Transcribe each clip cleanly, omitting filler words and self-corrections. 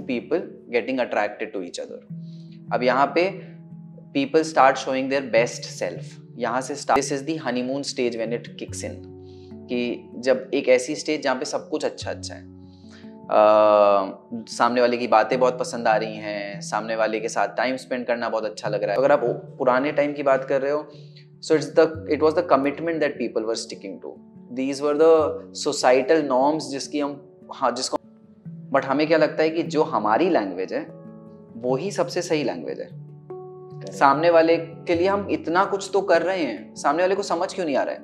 people getting attracted to each other. अब यहाँ पे people start showing their best self. यहाँ से this is the honeymoon stage when it kicks in. कि जब एक ऐसी स्टेज जहाँ पे सब कुछ अच्छा अच्छा है, सामने वाले की बातें बहुत पसंद आ रही हैं, सामने वाले के साथ टाइम स्पेंड करना बहुत अच्छा लग रहा है. अगर आप पुराने टाइम की बात कर रहे हो, so it was the commitment that people were sticking to. These were the societal norms जिसको बट हमें क्या लगता है कि जो हमारी लैंग्वेज है वो ही सबसे सही लैंग्वेज है. सामने वाले के लिए हम इतना कुछ तो कर रहे हैं, सामने वाले को समझ क्यों नहीं आ रहा है?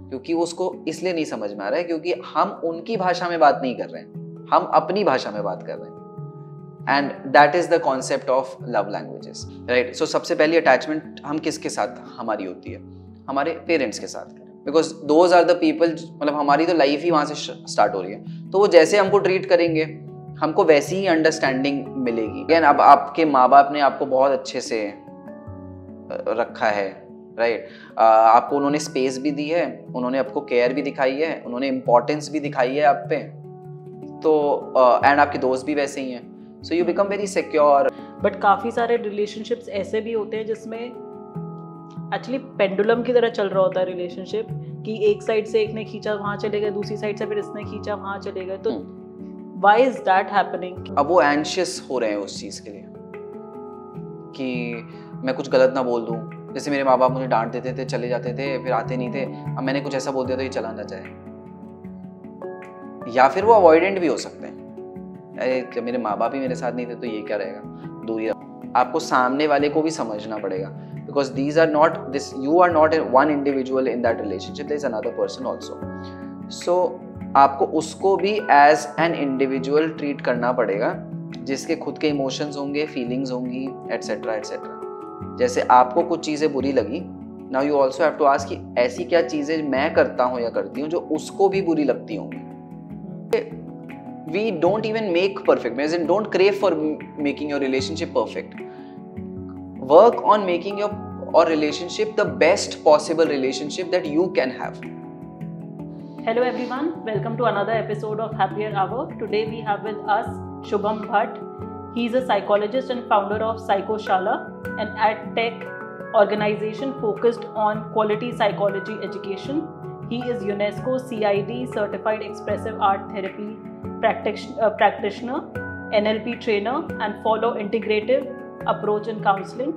क्योंकि उसको इसलिए नहीं समझ में आ रहा है क्योंकि हम उनकी भाषा में बात नहीं कर रहे हैं, हम अपनी भाषा में बात कर रहे हैं. And that is the concept of love languages, right? So सबसे पहली अटैचमेंट हम किसके साथ हमारी होती है? हमारे पेरेंट्स के साथ. Because those are the people, मतलब हमारी तो लाइफ ही वहां से स्टार्ट हो रही है. तो वो जैसे हमको ट्रीट करेंगे हमको वैसी ही अंडरस्टैंडिंग मिलेगी. अगेन, अब आपके माँ बाप ने आपको बहुत अच्छे से रखा है, राइट? आपको उन्होंने स्पेस भी दी है, उन्होंने आपको केयर भी दिखाई है, उन्होंने इम्पोर्टेंस भी दिखाई है आप पे. तो एंड आपके दोस्त भी वैसे ही हैं. So you become very secure. But काफ़ी सारे रिलेशनशिप्स ऐसे भी होते हैं जिसमें एक्चुअली पेंडुलम की तरह चल रहा होता है रिलेशनशिप, कि एक साइड से एक ने खींचा वहाँ चले गए, दूसरी साइड से फिर इसने खींचा वहाँ चले गए. तो व्हाई इज दैट हैपनिंग? अब वो एंशियस हो रहे हैं उस चीज़ के लिए कि मैं कुछ गलत ना बोल दूँ. जैसे मेरे माँ बाप मुझे डांट देते थे, चले जाते थे, फिर आते नहीं थे. अब मैंने कुछ ऐसा बोल दिया तो ये चला ना जाए. या फिर वो अवॉइडेंट भी हो सकते हैं. अरे जब मेरे माँ बाप ही मेरे साथ नहीं थे तो ये क्या रहेगा, दूरी. आपको सामने वाले को भी समझना पड़ेगा, because these are not this, you are not one individual in that relationship, there is another person also. So आपको उसको भी एज एन इंडिविजुअल ट्रीट करना पड़ेगा, जिसके खुद के इमोशंस होंगे, फीलिंग्स होंगी, एटसेट्रा एटसेट्रा. जैसे आपको कुछ चीज़ें बुरी लगी, now you also have to ask कि ऐसी क्या चीज़ें मैं करता हूँ या करती हूँ जो उसको भी बुरी लगती होंगी. We don't even make perfect, means don't crave for making your relationship perfect. Work on making your relationship the best possible relationship that you can have. Hello everyone, welcome to another episode of Happier Hour. Today we have with us Shubham Bhatt. He is a psychologist and founder of Psychoshala, an ad-tech organization focused on quality psychology education. He is UNESCO CID certified expressive art therapy practitioner, NLP trainer, and follow integrative approach in counseling.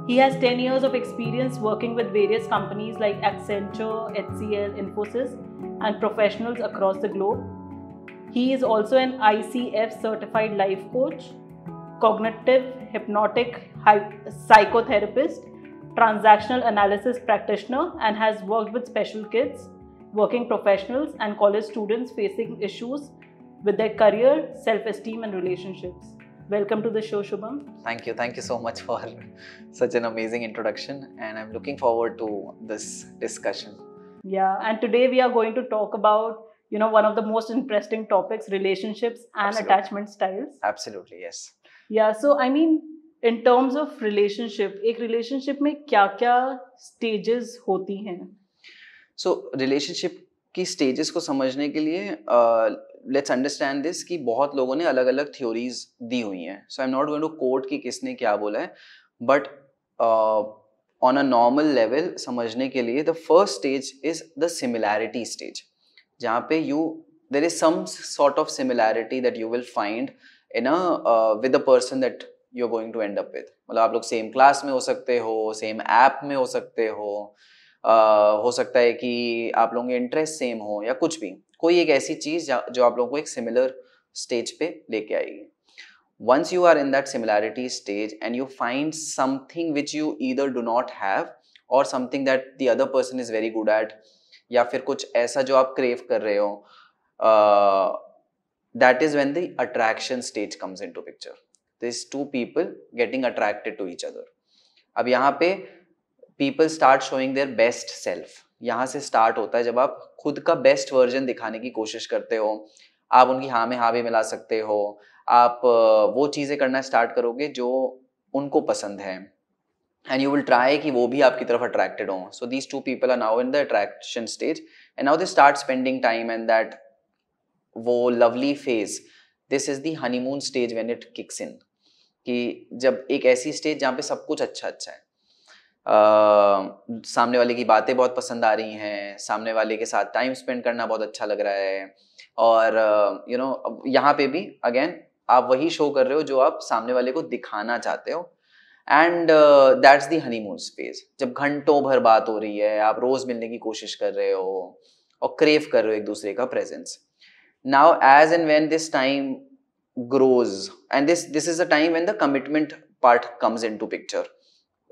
He has 10 years of experience working with various companies like Accenture, HCL, Infosys, and professionals across the globe. He is also an ICF certified life coach, cognitive hypnotic psychotherapist, transactional analysis practitioner, and has worked with special kids, working professionals, and college students facing issues with their career, self-esteem, and relationships. Welcome to the show, Shubham. Thank you so much for such an amazing introduction, and I'm looking forward to this discussion. Yeah, and today we are going to talk about, one of the most interesting topics, relationships and Absolutely. Attachment styles. Absolutely, yes. Yeah, so I mean, in terms of relationship, एक relationship में क्या-क्या stages होती हैं? So relationship की stages को समझने के लिए लेट्स अंडरस्टैंड दिस कि बहुत लोगों ने अलग अलग थ्योरीज दी हुई हैं. So I am not going to quote कि किसने क्या बोला है, but on a normal level समझने के लिए the first stage is the similarity stage, जहाँ पे there is some sort of similarity that you will find in with the person that you are going to end up with. मतलब आप लोग same class में हो सकते हो, same app में हो सकते हो सकता है कि आप लोगों के इंटरेस्ट सेम हो या कुछ भी, कोई एक ऐसी चीज जो आप लोगों को एक सिमिलर स्टेज पे लेके आएगी. Once you are in that similarity stage and you find something which you either do not have और something that the other person is very good at, या फिर कुछ ऐसा जो आप क्रेव कर रहे हो, that is when the attraction stage comes into picture. This to people getting attracted to each other. अब यहाँ पे people start showing their best self. यहाँ से स्टार्ट होता है जब आप खुद का बेस्ट वर्जन दिखाने की कोशिश करते हो. आप उनकी हाँ में हाँ भी मिला सकते हो, आप वो चीज़ें करना स्टार्ट करोगे जो उनको पसंद है, एंड यू विल ट्राई कि वो भी आपकी तरफ अट्रैक्टेड हो. So these two people are now in the attraction stage and now they start spending time and that वो lovely phase this is the honeymoon stage when it kicks in, कि जब एक ऐसी स्टेज जहाँ पे सब कुछ अच्छा अच्छा है, सामने वाले की बातें बहुत पसंद आ रही हैं, सामने वाले के साथ टाइम स्पेंड करना बहुत अच्छा लग रहा है, और यू नो यहाँ पे भी अगेन आप वही शो कर रहे हो जो आप सामने वाले को दिखाना चाहते हो, and that's the honeymoon phase. जब घंटों भर बात हो रही है, आप रोज मिलने की कोशिश कर रहे हो और क्रेव कर रहे हो एक दूसरे का presence. Now as and when this time grows, and this is a time when the commitment part comes into picture,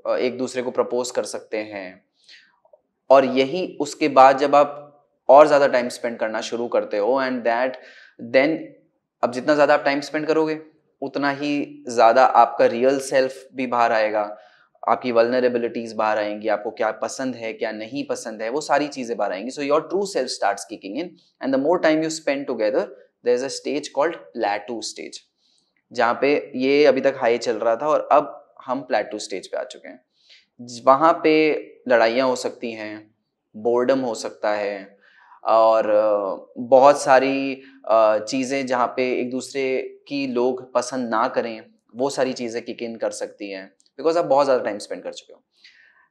एक दूसरे को प्रपोज कर सकते हैं, और यही उसके बाद जब आप और ज़्यादा टाइम स्पेंड करना शुरू करते हो, एंड दैट देन अब जितना ज़्यादा आप टाइम स्पेंड करोगे उतना ही ज़्यादा आपका रियल सेल्फ भी बाहर आएगा, आपकी वल्नरेबिलिटीज बाहर आएंगी, आपको क्या पसंद है क्या नहीं पसंद है वो सारी चीज़ें बाहर आएंगी। So your true self starts kicking in, and the more time you spend together there is a stage called plateau stage, जहाँ पे ये अभी तक हाई चल रहा था और अब हम प्लेटू स्टेज पे आ चुके हैं। वहाँ पे लड़ाइयाँ हो सकती हैं, बोर्डम हो सकता है, और बहुत सारी चीज़ें जहाँ पे एक दूसरे की लोग पसंद ना करें वो सारी चीज़ें किक इन कर सकती हैं, बिकॉज आप बहुत ज़्यादा टाइम स्पेंड कर चुके हो।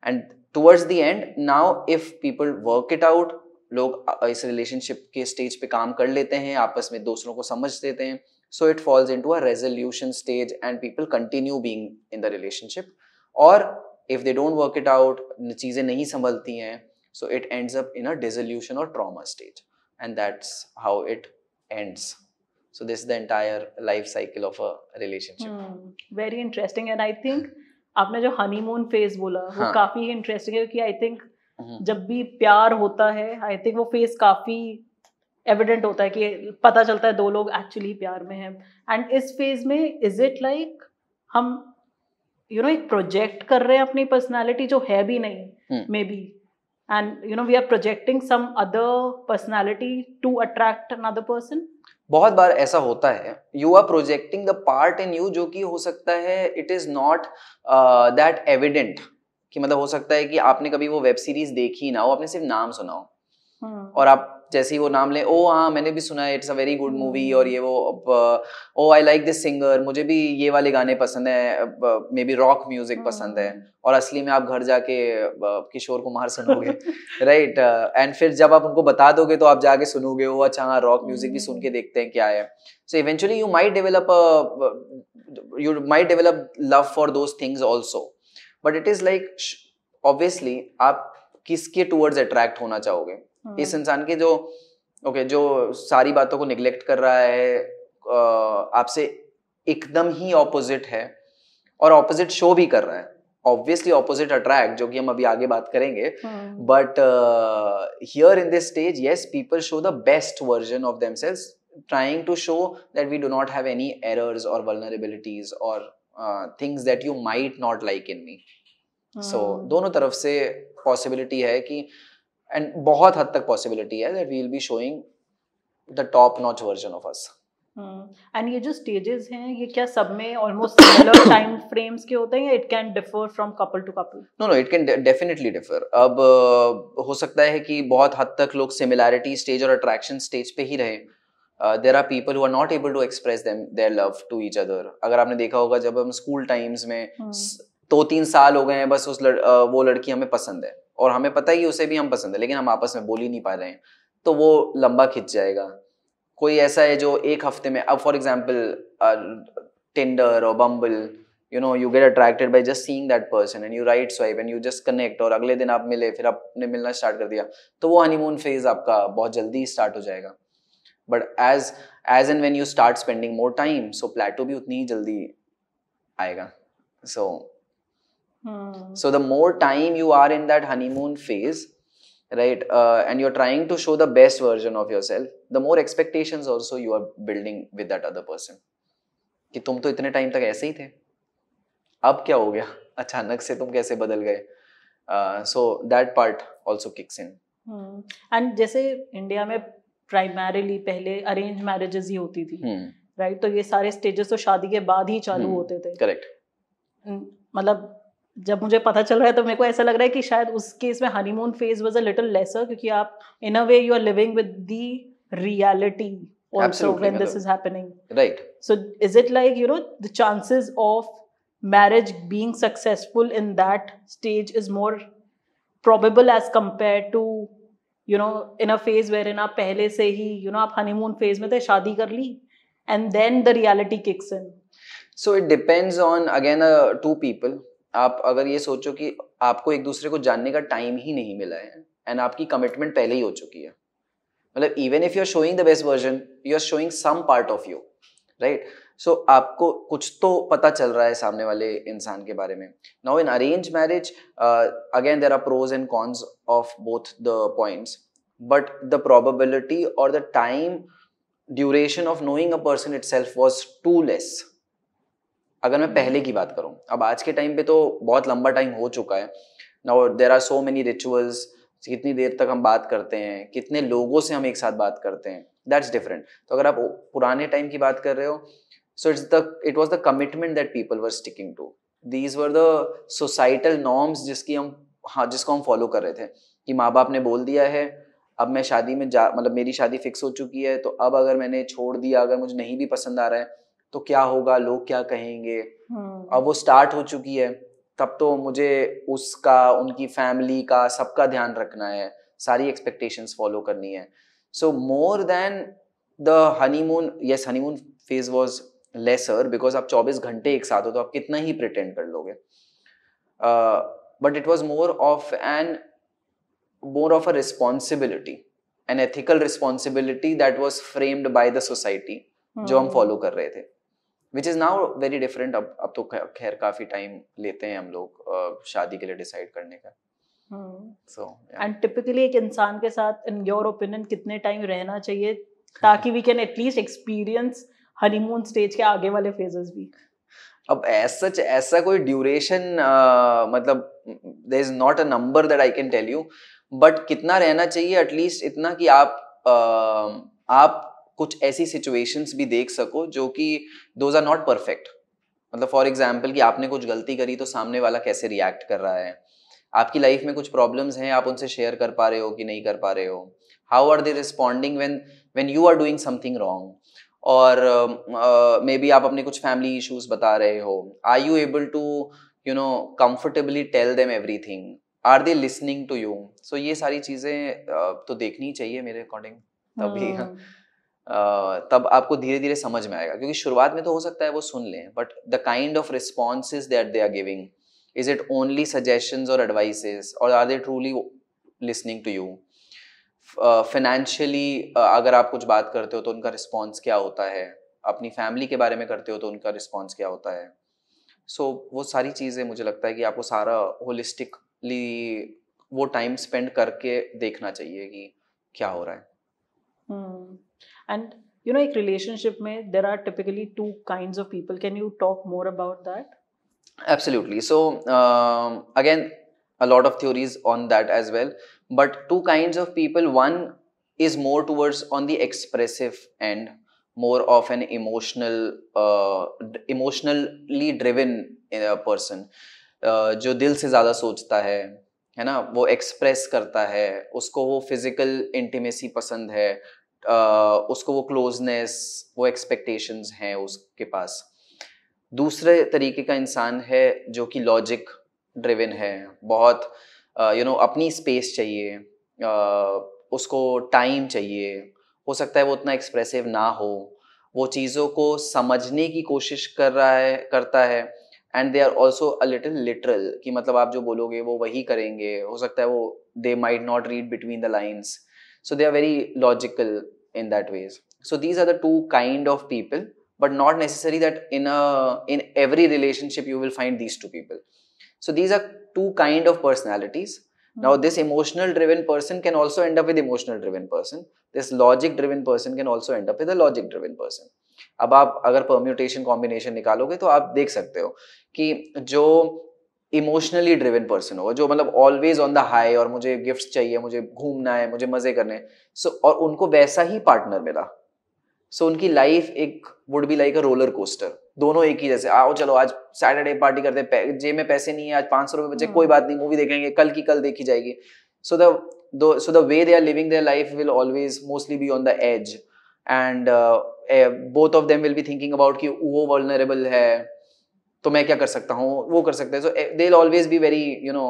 And towards the end now if people work it out, लोग इस रिलेशनशिप के स्टेज पे काम कर लेते हैं, आपस में दूसरों को समझ देते हैं, so it falls into a resolution stage and people continue being in the relationship. और if they don't work it out, चीज़ें नहीं संभलती हैं, so it ends up in a dissolution or trauma stage, and that's how it ends. So this is the entire life cycle of a relationship. Very interesting, and I think आपने जो honeymoon phase बोला वो हाँ. काफी interesting है, क्योंकि I think जब भी प्यार होता है आई थिंक वो फेज काफी एविडेंट होता है कि पता चलता है दो लोग एक्चुअली प्यार में हैं। एंड इस फेज में इज इट लाइक हम एक प्रोजेक्ट कर रहे हैं अपनी पर्सनालिटी जो है भी नहीं may be, and we are projecting some other personality to attract another person? बहुत बार ऐसा होता है, you are projecting the part in you जो कि हो सकता है it is not that evident, कि मतलब हो सकता है कि आपने कभी वो वेब सीरीज देखी ना हो, आपने सिर्फ नाम सुना हो, और आप जैसे ही वो नाम ले, ओ हाँ मैंने भी सुना है, it's a very good movie, और ये वो ओ आई लाइक दिस सिंगर, मुझे भी ये वाले गाने पसंद है, मे बी रॉक म्यूजिक पसंद है, और असली में आप घर जाके किशोर कुमार सुनोगे, राइट, एंड फिर जब आप उनको बता दोगे तो आप जाके सुनोगे, ओ अच्छा हाँ रॉक म्यूजिक भी सुन के देखते हैं क्या है। So eventually you might develop love for those things also, but it is like obviously आप किसके टूवर्ड्स अट्रैक्ट होना चाहोगे, इस इंसान के जो सारी बातों को निगलेक्ट कर रहा है, आपसे एकदम ही ऑपोजिट है और ऑपोजिट शो भी कर रहा है, ऑब्वियसली ऑपोजिट अट्रैक्ट, जो कि हम अभी आगे बात करेंगे, but here in this stage yes people show the best version of themselves, trying to show that we do not have any errors or vulnerabilities or things that you might not like in me. So दोनों तरफ से possibility है कि, and बहुत हद तक possibility है that we will be showing the top notch version of us. And ये जो stages हैं ये क्या सब में almost similar time frames के होते हैं या it can differ from couple to couple? No, it can definitely differ. अब हो सकता है कि बहुत हद तक लोग similarity stage और attraction stage पे ही रहे. There are people who are not able to express their love to each other. अगर आपने देखा होगा जब हम स्कूल टाइम्स में 2-3 साल हो गए हैं बस वो लड़की हमें पसंद है और हमें पता ही उसे भी हम पसंद है, लेकिन हम आपस में बोल ही नहीं पा रहे हैं, तो वो लंबा खिंच जाएगा। कोई ऐसा है जो एक हफ्ते में, अब फॉर एग्जाम्पल टिंडर और बम्बल, you get attracted by just seeing that person and you right swipe and you just connect, और अगले दिन आप मिले, फिर आपने मिलना स्टार्ट कर दिया, तो वो हनीमून फेज आपका बहुत जल्दी स्टार्ट हो जाएगा। But as and when you start spending more time, so plateau भी उतनी ही जल्दी आएगा। So the more time you are in that honeymoon phase, right, and you're trying to show the best version of yourself, the more expectations also you are building with that other person. कि तुम तो इतने time तक ऐसे ही थे, अब क्या हो गया, अचानक से तुम कैसे बदल गए? So that part also kicks in. And जैसे इंडिया में प्राइमरीली पहले अरेंज मैरिजेस ही होती थी, राइट, तो ये सारे स्टेजेस तो शादी के बाद ही चालू होते थे। करेक्ट। मतलब जब मुझे पता चल रहा है तो मेरे को ऐसा लग रहा है कि शायद उस केस में honeymoon phase was a little lesser, क्योंकि आप in a way you are living with the reality also Absolutely, when this मतलब- is happening. Right. So is it like, you know, the chances of marriage being successful in that stage is more probable as compared to, you know, in a phase wherein आप पहले से ही, you know, आप honeymoon phase में थे, शादी कर ली, and then the reality kicks in? So it depends on again two people. आप अगर ये सोचो कि आपको एक दूसरे को जानने का टाइम ही नहीं मिला है एंड आपकी कमिटमेंट पहले ही हो चुकी है, मतलब even if you are showing the best version, you are showing some part of you, right? So आपको कुछ तो पता चल रहा है सामने वाले इंसान के बारे में. Now in arrange marriage again there are pros and cons of both the points, but the probability और the time duration of knowing a person itself was too less. अगर मैं पहले की बात करूं, अब आज के टाइम पे तो बहुत लंबा टाइम हो चुका है. Now there are so many rituals, कितनी देर तक हम बात करते हैं, कितने लोगों से हम एक साथ बात करते हैं, दैट्स डिफरेंट. तो अगर आप पुराने टाइम की बात कर रहे हो, so it was the commitment that people were sticking to. These were the societal norms जिसको हम फॉलो कर रहे थे कि माँ बाप ने बोल दिया है, अब मैं शादी में मतलब मेरी शादी फिक्स हो चुकी है, तो अब अगर मैंने छोड़ दिया, अगर मुझे नहीं भी पसंद आ रहा है तो क्या होगा, लोग क्या कहेंगे. अब वो स्टार्ट हो चुकी है, तब तो मुझे उसका, उनकी फैमिली का, सबका ध्यान रखना है, सारी एक्सपेक्टेशंस फॉलो करनी है. So more than the honeymoon, yes honeymoon phase was lesser because आप 24 घंटे एक साथ हो तो आप कितना ही प्रिटेंड कर लोगे, but it was more of a responsibility, an ethical responsibility that was framed by the society जो हम फॉलो कर रहे थे, which is now very different. अब तो खैर काफी टाइम लेते हैं हम लोग शादी के लिए डिसाइड करने का. So एंड टिपिकली एक इंसान के साथ इन योर ओपिनियन कितने टाइम रहना चाहिए ताकि we can at least experience honeymoon stage के आगे वाले फेजेस भी? अब ऐसा कोई ड्यूरेशन मतलब there is not a number that I can tell you, but कितना रहना चाहिए एटलीस्ट इतना कि आप कुछ ऐसी सिचुएशंस भी देख सको जो कि दोज आर नॉट परफेक्ट. मतलब फॉर एग्जाम्पल कि आपने कुछ गलती करी तो सामने वाला कैसे रिएक्ट कर रहा है, आपकी लाइफ में कुछ प्रॉब्लम्स हैं, आप उनसे शेयर कर पा रहे हो कि नहीं कर पा रहे हो, how are they responding when you are doing something wrong, और मे बी आप अपने कुछ फैमिली इश्यूज बता रहे हो, are you able to you know comfortably tell them everything, are they listening to you. So ये सारी चीज़ें तो देखनी चाहिए मेरे अकॉर्डिंग, तभी तब आपको धीरे धीरे समझ में आएगा. क्योंकि शुरुआत में तो हो सकता है वो सुन लें, but the kind of responses that they are giving, is it only suggestions और एडवाइसेस, और are they truly listening to you. Financially अगर आप कुछ बात करते हो तो उनका रिस्पॉन्स क्या होता है, अपनी फैमिली के बारे में करते हो तो उनका रिस्पॉन्स क्या होता है. सो वो सारी चीज़ें मुझे लगता है कि आपको सारा होलिस्टिकली वो टाइम स्पेंड करके देखना चाहिए कि क्या हो रहा है. And you know, एक relationship में there are typically two kinds of people. Can you talk more about that? Absolutely. So again, a lot of theories on that as well. But two kinds of people. One is more towards on the expressive end, more of an emotionally driven person, जो दिल से ज़्यादा सोचता है ना, वो express करता है, उसको वो फिजिकल इंटीमेसी पसंद है, उसको वो क्लोजनेस, वो एक्सपेक्टेशंस हैं उसके पास. दूसरे तरीके का इंसान है जो कि लॉजिक ड्रिवन है, बहुत अपनी स्पेस चाहिए, उसको टाइम चाहिए, हो सकता है वो उतना एक्सप्रेसिव ना हो, वो चीज़ों को समझने की कोशिश करता है, and they are also a little literal, कि मतलब आप जो बोलोगे वो वही करेंगे, हो सकता है वो they might not read between the lines. So they are very logical in that ways. So these are the two kind of people, but not necessary that in every relationship you will find these two people. So these are two kind of personalities. Now this emotional driven person can also end up with emotional driven person. This logic driven person can also end up with a logic driven person. अब आप अगर permutation combination निकालोगे तो आप देख सकते हो कि जो इमोशनली ड्रिवन पर्सन होगा, जो मतलब ऑलवेज ऑन द हाई, और मुझे गिफ्ट्स चाहिए, मुझे घूमना है, मुझे मजे करने हैं, सो और उनको वैसा ही पार्टनर मिला, सो उनकी लाइफ एक would be like a roller coaster. दोनों एक ही जैसे, आओ चलो आज सैटरडे पार्टी करते हैं, जेब में पैसे नहीं है, आज 500 रुपये बचे, कोई बात नहीं, मूवी देखेंगे, कल की कल देखी जाएगी. So the way they are living their life will always mostly be on the edge, and both of them will be thinking about कि वो वल्नरेबल है तो मैं क्या कर सकता हूँ, वो कर सकते हैं. So they will always be very you know,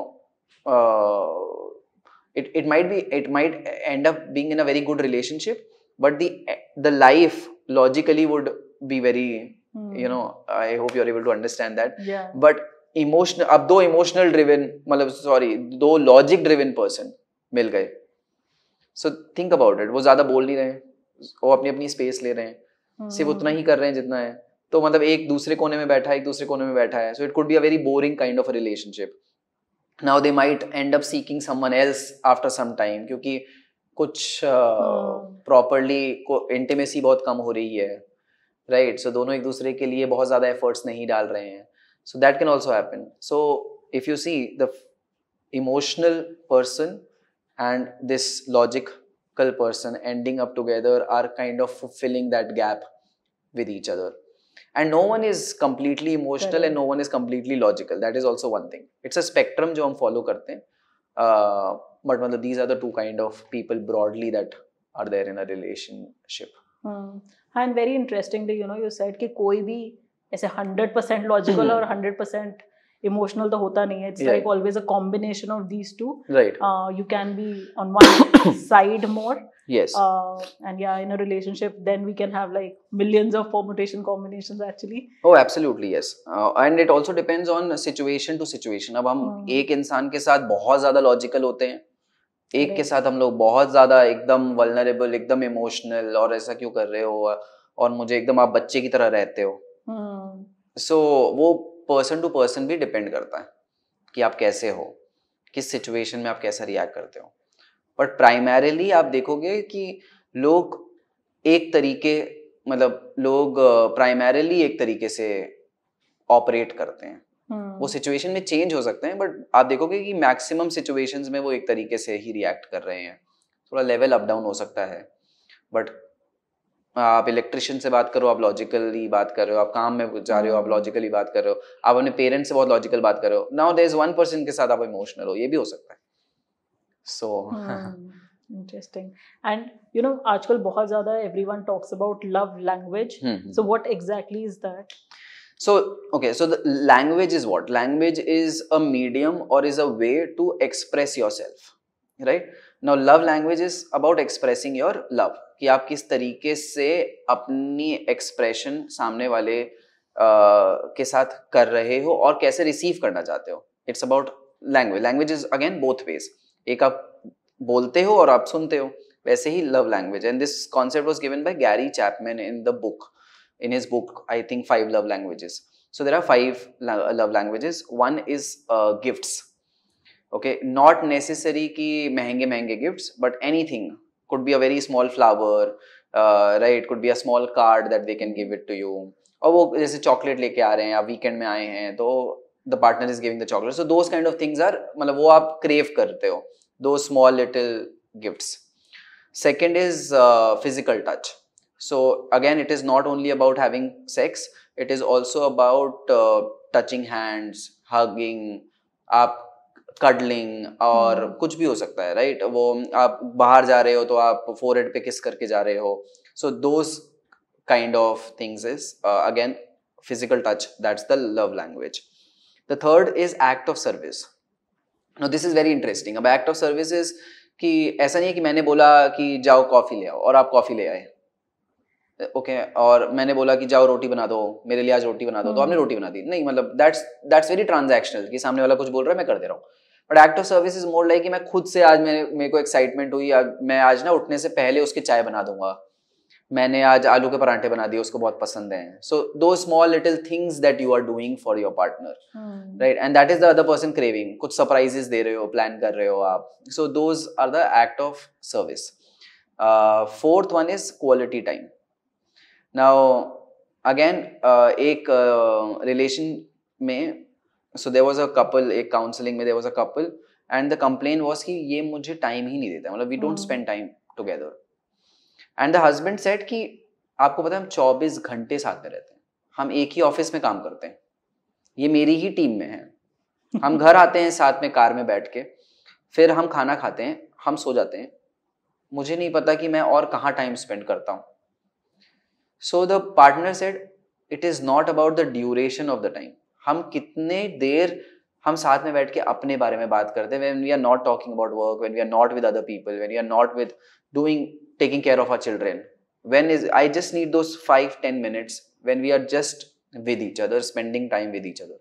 it might end up being in a very good relationship, but the life logically would be very you know, I hope you're able to understand that. Yeah. But emotional, अब दो emotional driven मतलब sorry दो logic driven person मिल गए, so think about it, वो ज्यादा बोल नहीं रहे हैं, वो अपनी अपनी स्पेस ले रहे हैं, सिर्फ उतना ही कर रहे हैं जितना है, तो मतलब एक दूसरे कोने में बैठा है, एक दूसरे कोने में बैठा है, so it could be a very boring kind of a relationship. Now they might end up seeking someone else after some time, क्योंकि कुछ properly intimacy बहुत कम हो रही है, right? So दोनों एक दूसरे के लिए बहुत ज़्यादा efforts नहीं डाल रहे हैं, so that can also happen. So if you see the emotional person and this logical person ending up together are kind of fulfilling that gap with each other. And no one is completely emotional and no one is completely logical. That is also one thing. It's a spectrum जो हम follow करते हैं. But मतलब these are the two kind of people broadly that are there in a relationship. And very interestingly, you know, you said कि कोई भी ऐसे 100% logical और 100% emotional तो होता नहीं है. It's like always a combination of these two. Right. You can be on one side more. Yes. And yeah, in a relationship, then we can have like millions of permutation combinations actually. Oh, absolutely, yes. And it also depends on situation to situation. अब हम एक इंसान के साथ बहुत ज़्यादा logical होते हैं, एक के साथ हम लोग बहुत ज़्यादा एकदम vulnerable, एकदम emotional, और ऐसा क्यों कर रहे हो, और मुझे एकदम आप बच्चे की तरह रहते हो. So वो person to person भी depend करता है कि आप कैसे हो, किस situation में आप कैसा react करते हो. बट प्राइमरीली आप देखोगे कि लोग एक तरीके, मतलब लोग प्राइमरीली एक तरीके से ऑपरेट करते हैं. वो सिचुएशन में चेंज हो सकते हैं, बट आप देखोगे कि मैक्सिमम सिचुएशंस में वो एक तरीके से ही रिएक्ट कर रहे हैं. थोड़ा लेवल अप डाउन हो सकता है, बट आप इलेक्ट्रिशियन से बात करो, आप लॉजिकली बात कर रहे हो, आप काम में जा रहे हो, आप लॉजिकली बात कर रहे हो, आप अपने पेरेंट्स से बहुत लॉजिकल बात कर रहे हो. Now there is one person के साथ आप इमोशनल हो, ये भी हो सकता है. So interesting. And you know, आजकल बहुत ज़्यादा everyone talks about love language. So what exactly is that? So okay, so the language is what? Language is a medium or is a way to express yourself, right? Now love language is about expressing your love, कि आप किस तरीके से अपनी expression सामने वाले के साथ कर रहे हो और कैसे receive करना चाहते हो. It's about language. Language is again both ways. एक आप बोलते हो और आप सुनते हो, वैसे ही love language. And this concept was given by Gary Chapman in the book, in his book I think 5 love languages. So there are 5 love languages. One is gifts. Okay, not necessary कि महंगे महंगे gifts, but anything. Could be a very small flower, right, could be a small card that they can give it to you. और वो जैसे chocolate लेके आ रहे हैं, आप वीकेंड में आए हैं तो the partner is giving the chocolate. So those kind of things are, मतलब वो आप crave करते हो, those small little gifts. Second is physical touch. So again, it is not only about having sex, it is also about touching hands, hugging, आप cuddling, और कुछ भी हो सकता है, right? वो आप बाहर जा रहे हो तो आप forehead पे kiss करके जा रहे हो. So those kind of things is again physical touch. That's the love language. The third is act of service. Now this is very interesting. अब act of service is कि ऐसा नहीं है कि मैंने बोला कि जाओ कॉफ़ी ले आओ और आप कॉफ़ी ले आए, ओके, और मैंने बोला कि जाओ रोटी बना दो, मेरे लिए आज रोटी बना दो, तो आपने रोटी बना दी. नहीं, मतलब that's very transactional, कि सामने वाला कुछ बोल रहा है मैं कर दे रहा हूँ. But act of service is more like कि मैं खुद से आज मेरे को एक्साइटमेंट हुई, मैं आज ना उठने से पहले उसकी चाय बना दूंगा, मैंने आज आलू के पराठे बना दिए, उसको बहुत पसंद हैं. सो दो small little things that you are doing for your partner, right, and that is the other person craving. कुछ सरप्राइजेस दे रहे हो, प्लान कर रहे हो आप. So those are the act of service. Fourth one is quality time. Now again एक relation में, so there was a couple, एक काउंसलिंग में there was a couple and the complain was कि ये मुझे टाइम ही नहीं देता, मतलब we don't spend time together. And the husband said कि आपको पता है हम 24 घंटे साथ में रहते हैं, हम एक ही ऑफिस में काम करते हैं, ये मेरी ही टीम में है, हम घर आते हैं साथ में कार में बैठ के, फिर हम खाना खाते हैं, हम सो जाते हैं, मुझे नहीं पता कि मैं और कहाँ टाइम स्पेंड करता हूँ. So the partner said, it is not about the duration of the time. हम कितने देर हम साथ में बैठ के अपने बारे में बात करते हैं, when we are not talking about work, when we are not with other people, when we are not with taking care of our children. I just need those 5-10 minutes when we are just with each other, spending time with each other.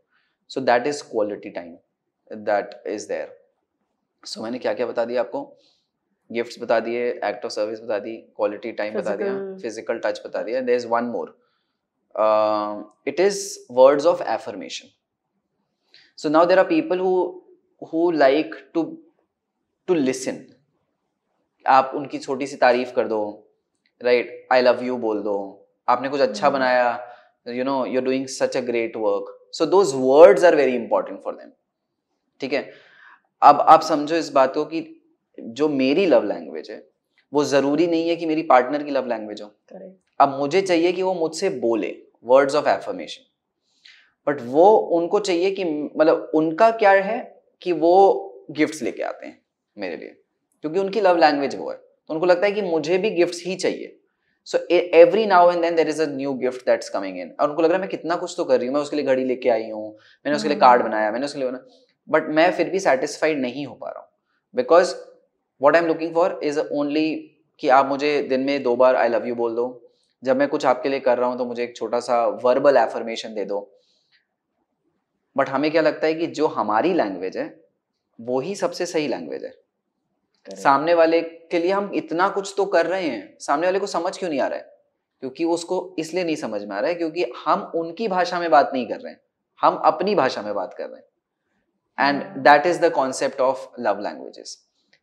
So that is quality time that is there. So मैंने क्या क्या बता दिया आपको? Gifts बता दिए, act of service बता दी, quality time बता दिया, फिजिकल टच बता दिया. There is one more. It is words of affirmation. So now there are people who like to listen. आप उनकी छोटी सी तारीफ कर दो, right? I love you बोल दो, आपने कुछ अच्छा बनाया, you're doing such a great work. So those words are very important for them. ठीक है. अब आप समझो इस बात को कि जो मेरी लव लैंग्वेज है वो जरूरी नहीं है कि मेरी पार्टनर की लव लैंग्वेज हो. अब मुझे चाहिए कि वो मुझसे बोले वर्ड्स ऑफ एफर्मेशन, बट वो उनको चाहिए कि मतलब उनका क्या है कि वो गिफ्ट्स लेके आते हैं मेरे लिए, क्योंकि उनकी लव लैंग्वेज वो है. तो उनको लगता है कि मुझे भी गिफ्ट्स ही चाहिए. So every now and then there is a new gift that's coming in, और उनको लग रहा है मैं कितना कुछ तो कर रही हूँ, मैं उसके लिए घड़ी लेके आई हूँ, मैंने उसके लिए कार्ड बनाया, मैंने उसके लिए बना, बट मैं फिर भी सेटिस्फाइड नहीं हो पा रहा हूँ. Because what I am looking for is only कि आप मुझे दिन में 2 बार आई लव यू बोल दो, जब मैं कुछ आपके लिए कर रहा हूँ तो मुझे एक छोटा सा वर्बल एफर्मेशन दे दो. बट हमें क्या लगता है कि जो हमारी लैंग्वेज है वो ही सबसे सही लैंग्वेज है. सामने वाले के लिए हम इतना कुछ तो कर रहे हैं, सामने वाले को समझ क्यों नहीं आ रहा है? क्योंकि उसको इसलिए नहीं समझ में आ रहा है क्योंकि हम उनकी भाषा में बात नहीं कर रहे हैं, हम अपनी भाषा में बात कर रहे हैं. And that is the concept of love languages.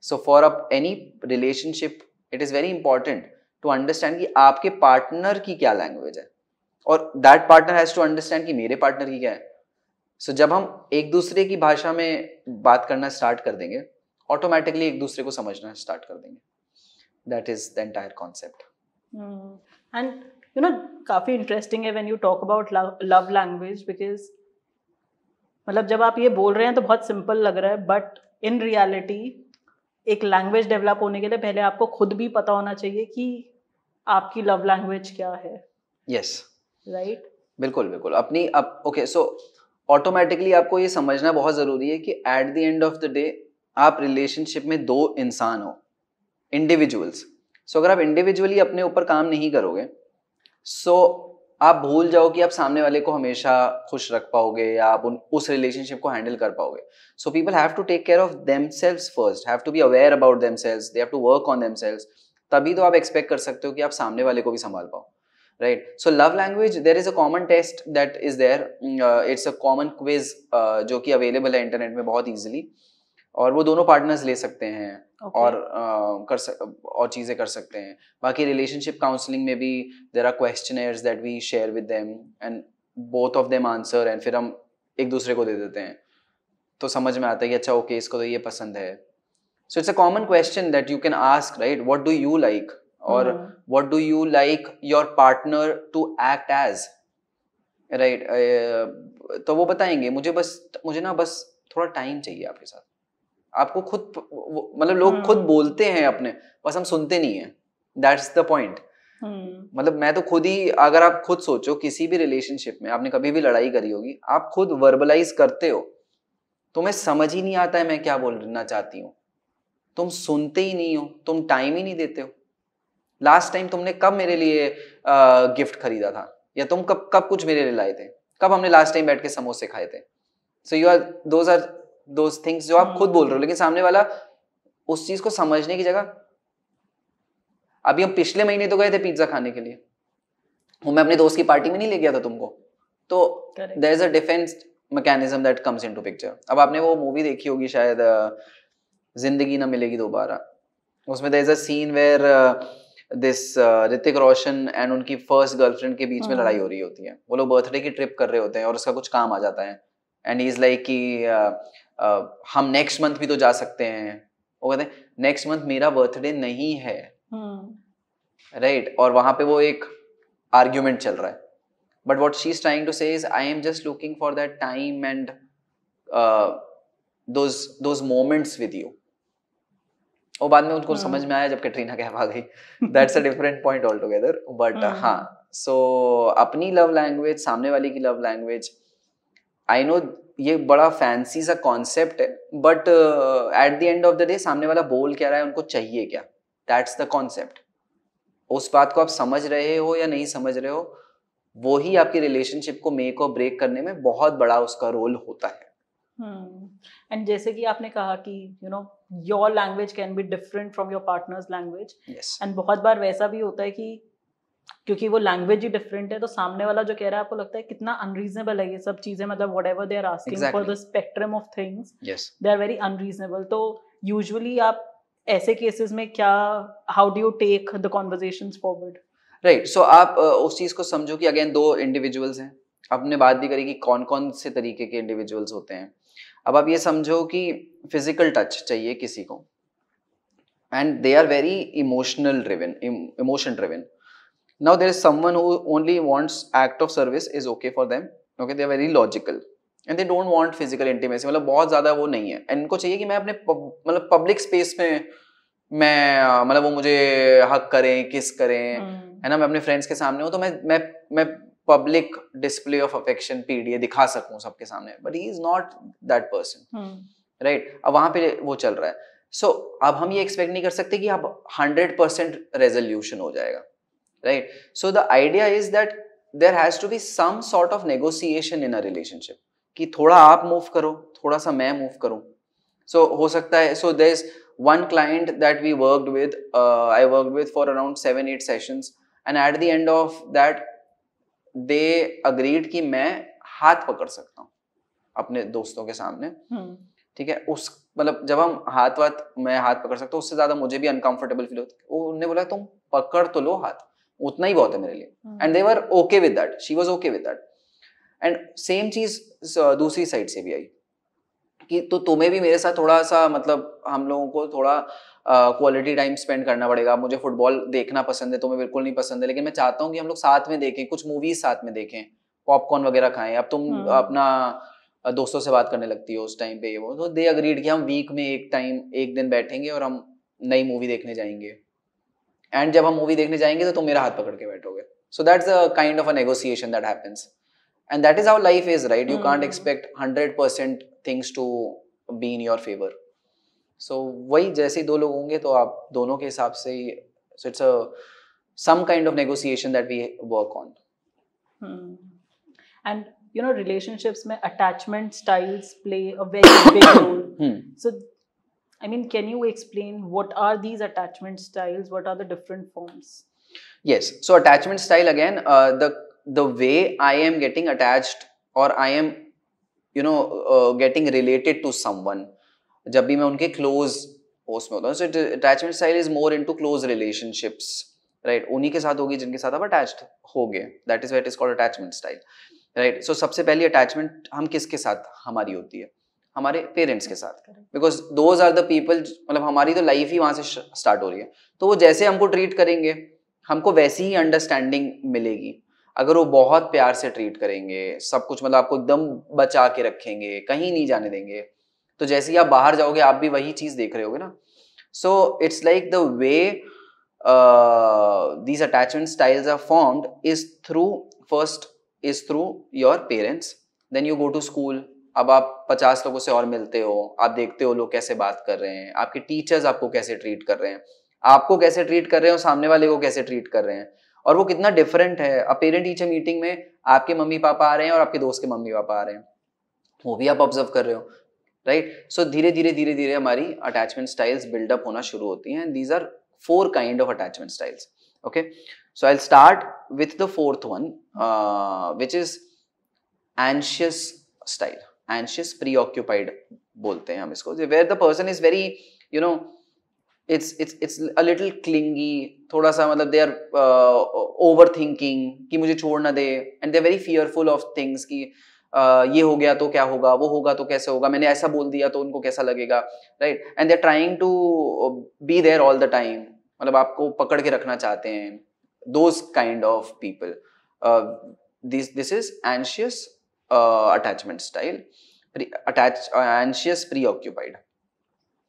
So for any relationship, it is very important to understand कि आपके पार्टनर की क्या लैंग्वेज है, और that partner has to understand कि मेरे पार्टनर की क्या है. So जब हम एक दूसरे की भाषा में बात करना स्टार्ट कर देंगे, ऑटोमेटिकली एक दूसरे को समझना स्टार्ट कर देंगे. That is the entire concept. And काफी इंटरेस्टिंग है when you talk about love language, because मतलब जब आप ये बोल रहे हैं तो बहुत सिंपल लग रहा है, बट इन रियलिटी एक लैंग्वेज डेवलप होने के लिए पहले आपको खुद भी पता होना चाहिए कि आपकी लव लैंग्वेज क्या है. Yes, right. बिल्कुल बिल्कुल. अपनी ओके, सो ऑटोमेटिकली आपको ये समझना बहुत जरूरी है कि at the end of the day आप रिलेशनशिप में 2 इंसान हो, इंडिविजुअल्स. सो अगर आप इंडिविजुअली अपने ऊपर काम नहीं करोगे, सो आप भूल जाओ कि आप सामने वाले को हमेशा खुश रख पाओगे या आप उस रिलेशनशिप को हैंडल कर पाओगे. So people have to take care of themselves first, have to be aware about themselves, they have to work on themselves. तभी तो आप एक्सपेक्ट कर सकते हो कि आप सामने वाले को भी संभाल पाओ. Right. So love language, there is a common test that is there, it's a common quiz जो कि अवेलेबल है इंटरनेट में बहुत ईजिली, और वो दोनों पार्टनर्स ले सकते हैं. Okay. और चीज़ें कर सकते हैं. बाकी रिलेशनशिप काउंसलिंग में भी there are questionnaires that we share with them and both of them answer, एंड फिर हम एक दूसरे को दे देते हैं, तो समझ में आता है कि अच्छा ओके इसको तो ये पसंद है. So it's a common question that you can ask, right? What do you like, और what do you like your partner to act as, right? तो वो बताएंगे मुझे ना बस थोड़ा टाइम चाहिए आपके साथ. आपको खुद मतलब लोग खुद बोलते हैं अपने, बस हम सुनते नहीं हैं. That's the point. मतलब मैं तो खुद ही, अगर आप खुद सोचो किसी भी रिलेशनशिप में आपने कभी भी लड़ाई करी होगी, आप खुद वर्बलाइज करते हो, तुम्हें समझ ही नहीं आता है मैं क्या बोलना चाहती हूँ, तुम सुनते ही नहीं हो, तुम टाइम ही नहीं देते हो. लास्ट टाइम तुमने कब मेरे लिए गिफ्ट खरीदा था, या तुम कब कुछ मेरे लिए लाए थे, कब हमने लास्ट टाइम बैठ के समोसे खाए थे. So you are those things जो आप खुद बोल रहे हो, लेकिन सामने वाला उस चीज को समझने की जगह, अभी हम पिछले महीने तो गए थे पिज्जा खाने के लिए, मैं अपने दोस्त की पार्टी में नहीं ले गया था तुमको, तो there is a defence mechanism that comes into picture. अब आपने वो मूवी देखी होगी शायद, जिंदगी ना मिलेगी दोबारा. उसमें there is a scene where this Hrithik Roshan and उनकी फर्स्ट गर्लफ्रेंड के बीच में लड़ाई हो रही होती है. वो लोग बर्थडे की ट्रिप कर रहे होते हैं और उसका कुछ काम आ जाता है, एंड ही इज लाइक कि हम नेक्स्ट मंथ भी तो जा सकते हैं. वो कहते हैं नेक्स्ट मंथ मेरा बर्थडे नहीं है, राइट? और वहां पे वो एक आर्ग्यूमेंट चल रहा है, but what she is trying to say is I am just looking for that time and those moments with you. और बाद में उनको समझ में आया जब कैटरीना कैफ आ गई. That's a different point all together. But हाँ, सो अपनी लव लैंग्वेज, सामने वाले की लव लैंग्वेज, आई नो ये बड़ा फैंसी सा कॉन्सेप्ट है, but at the end of the day सामने वाला बोल क्या रहा है, उनको चाहिए क्या, दैट्स द कॉन्सेप्ट. उस बात को आप समझ रहे हो या नहीं समझ रहे हो, वो ही आपकी रिलेशनशिप को मेक और ब्रेक करने में बहुत बड़ा उसका रोल होता है. एंड जैसे कि आपने कहा कि you know your language can be different from your partners language, and बहुत बार वैसा भी होता है कि क्योंकि वो लैंग्वेज ही डिफरेंट है, तो सामने वाला जो कह रहा है आपको लगता है कितना अनरीजनेबल है ये सब चीजें, मतलब whatever they are asking for the spectrum of things, they are very unreasonable. तो यूजुअली आप ऐसे केसेस में क्या, how do you take the conversations forward? Right, so आप उस चीज को समझो कि अगेन दो इंडिविजुअल्स हैं. आपने बात भी करी कि कौन कौन से तरीके के इंडिविजुअल्स होते हैं. अब आप ये समझो कि फिजिकल टच चाहिए किसी को, and they are very emotional driven, emotion driven. Now there is someone who only wants act of service is okay for them. Okay, they are very logical and they don't want physical intimacy. मतलब बहुत ज्यादा वो नहीं है, and इनको चाहिए कि मैं अपने मतलब पब्लिक स्पेस में मैं मतलब वो मुझे हक करें, किस करें, है ना, मैं अपने फ्रेंड्स के सामने हूँ तो मैं public display of affection PDA दिखा सकूं सबके सामने, but he is not that person. Right, अब वहां पे वो चल रहा है. सो अब हम ये एक्सपेक्ट नहीं कर सकते कि अब 100% रेजोल्यूशन हो जाएगा. Right, so the idea is that there has to be some sort of negotiation in a relationship, कि थोड़ा आप मूव करो, थोड़ा सा मैं मूव करूं. सो हो सकता है, so there is one client that we worked with, I worked with for around 7-8 sessions, and at the end of that they agreed कि मैं हाथ पकड़ सकता हूँ अपने दोस्तों के सामने. ठीक है, उस मतलब जब हम मैं हाथ पकड़ सकता हूँ, उससे ज्यादा मुझे भी अनकंफर्टेबल फील होता है. उन्होंने बोला तुम पकड़ तो लो हाथ, उतना ही बहुत है मेरे लिए. And they were okay with that, she was okay with that. And same चीज दूसरी साइड से भी आई कि तो तुम्हें भी मेरे साथ थोड़ा सा, मतलब हम लोगों को थोड़ा क्वालिटी टाइम स्पेंड करना पड़ेगा. मुझे फुटबॉल देखना पसंद है, तुम्हें बिल्कुल नहीं पसंद है, लेकिन मैं चाहता हूँ कि हम लोग साथ में देखें, कुछ मूवीज साथ में देखें, पॉपकॉर्न वगैरह खाएं. अब तुम अपना दोस्तों से बात करने लगती हो उस टाइम पे, ये वो, तो दे अग्रीड कि हम वीक में एक दिन बैठेंगे और हम नई मूवी देखने जाएंगे. एंड जब हम मूवी देखने जाएंगे तो तुम मेरा हाथ पकड़ के बैठोगे. So that's a kind of a negotiation that happens. And that is how life is, right? You can't expect 100% things to be in your favor. So वही, जैसे ही दो लोग होंगे तो आप दोनों के हिसाब से ही, so it's a some kind of negotiation that we work on. And you know, relationships में attachment styles play a very big role. So I mean, can you explain what are these attachment styles? What are the different forms? Yes, so attachment style again, the way I am getting attached or I am getting related to someone, जब भी मैं उनके close उसमें होता हूँ. So attachment style is more into close relationships, right? उन्हीं के साथ होगी जिनके साथ आप attached हो गए, that is why it is called attachment style, right? So सबसे पहली attachment हम किसके साथ हमारी होती है? हमारे पेरेंट्स के साथ, because those are the people, मतलब हमारी तो लाइफ ही वहां से स्टार्ट हो रही है. तो वो जैसे हमको ट्रीट करेंगे हमको वैसी ही अंडरस्टैंडिंग मिलेगी. अगर वो बहुत प्यार से ट्रीट करेंगे, सब कुछ मतलब आपको एकदम बचा के रखेंगे, कहीं नहीं जाने देंगे, तो जैसे ही आप बाहर जाओगे आप भी वही चीज देख रहे होगे ना. So it's like the way these attachment styles are formed is through your parents. Then you go to school. अब आप 50 लोगों से और मिलते हो, आप देखते हो लोग कैसे बात कर रहे हैं, आपके टीचर्स आपको कैसे ट्रीट कर रहे हैं, आपको कैसे ट्रीट कर रहे हैं और सामने वाले को कैसे ट्रीट कर रहे हैं, और वो कितना डिफरेंट है. अब पेरेंट टीचर मीटिंग में आपके मम्मी पापा आ रहे हैं और आपके दोस्त के मम्मी पापा आ रहे हैं, वो भी आप ऑब्जर्व कर रहे हो, राइट. सो धीरे धीरे हमारी अटैचमेंट स्टाइल्स बिल्डअप होना शुरू होती हैं. These are 4 kind of attachment styles. Okay, so I'll start with the 4th one, which is anxious style. Anxious preoccupied बोलते हैं हम इसको, where the person is very, it's a little clingy, थोड़ा सा मतलब they are overthinking कि मुझे छोड़ ना दे, and they're very fearful of things कि ये हो गया तो क्या होगा, वो होगा तो कैसे होगा, मैंने ऐसा बोल दिया तो उनको कैसा लगेगा, right. And they are trying to be there all the time, मतलब आपको पकड़ के रखना चाहते हैं. Those kind of people, this is anxious attachment style, anxious preoccupied.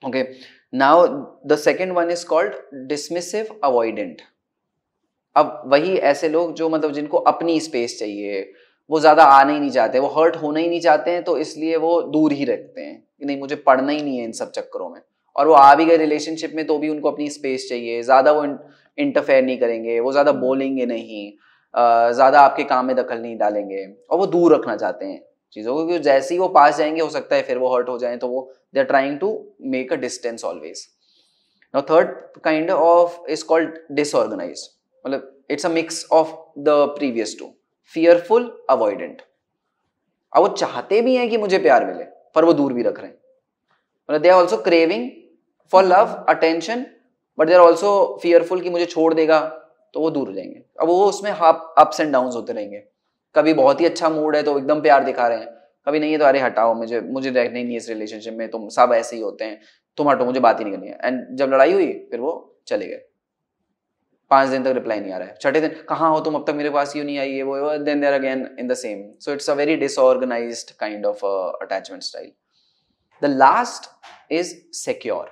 Okay, now the second one is called dismissive avoidant. अब वही ऐसे लोग जो मतलब जिनको अपनी स्पेस चाहिए, वो ज्यादा आना ही नहीं चाहते, वो हर्ट होना ही नहीं चाहते हैं, तो इसलिए वो दूर ही रखते हैं कि नहीं मुझे पढ़ना ही नहीं है इन सब चक्करों में। और वो आ भी गए रिलेशनशिप में तो भी उनको अपनी स्पेस चाहिए, ज्यादा वो इंटरफेयर नहीं करेंगे, वो ज्यादा बोलेंगे नहीं, ज्यादा आपके काम में दखल नहीं डालेंगे, और वो दूर रखना चाहते हैं चीजों को, क्योंकि जैसे ही वो पास जाएंगे हो सकता है फिर वो हर्ट हो जाए, तो वो they are trying to make a distance always. Now third kind of is called disorganised, मतलब it's a mix of the previous two, fearful, avoidant. अब वो चाहते भी हैं कि मुझे प्यार मिले, पर वो दूर भी रख रहे हैं, मतलब they are also craving for love, attention, but they are also fearful कि मुझे छोड़ देगा, तो वो दूर हो जाएंगे। अब वो उसमें अप्स एंड डाउन्स होते रहेंगे, कभी बहुत ही अच्छा मूड है तो एकदम प्यार दिखा रहे हैं, कभी नहीं है तो अरे हटाओ, मुझे रहना ही नहीं है इस रिलेशनशिप में, तुम सब ऐसे ही होते हैं, तुम हटो, मुझे बात ही नहीं करनी है। एंड जब लड़ाई हुई फिर वो चले गए, 5 दिन तक रिप्लाई नहीं आ रहा है, छठे दिन कहाँ हो तुम, अब तक मेरे पास क्यों नहीं आई है, वो then there again in the same. So it's a very disorganised kind of attachment style. The last is secure,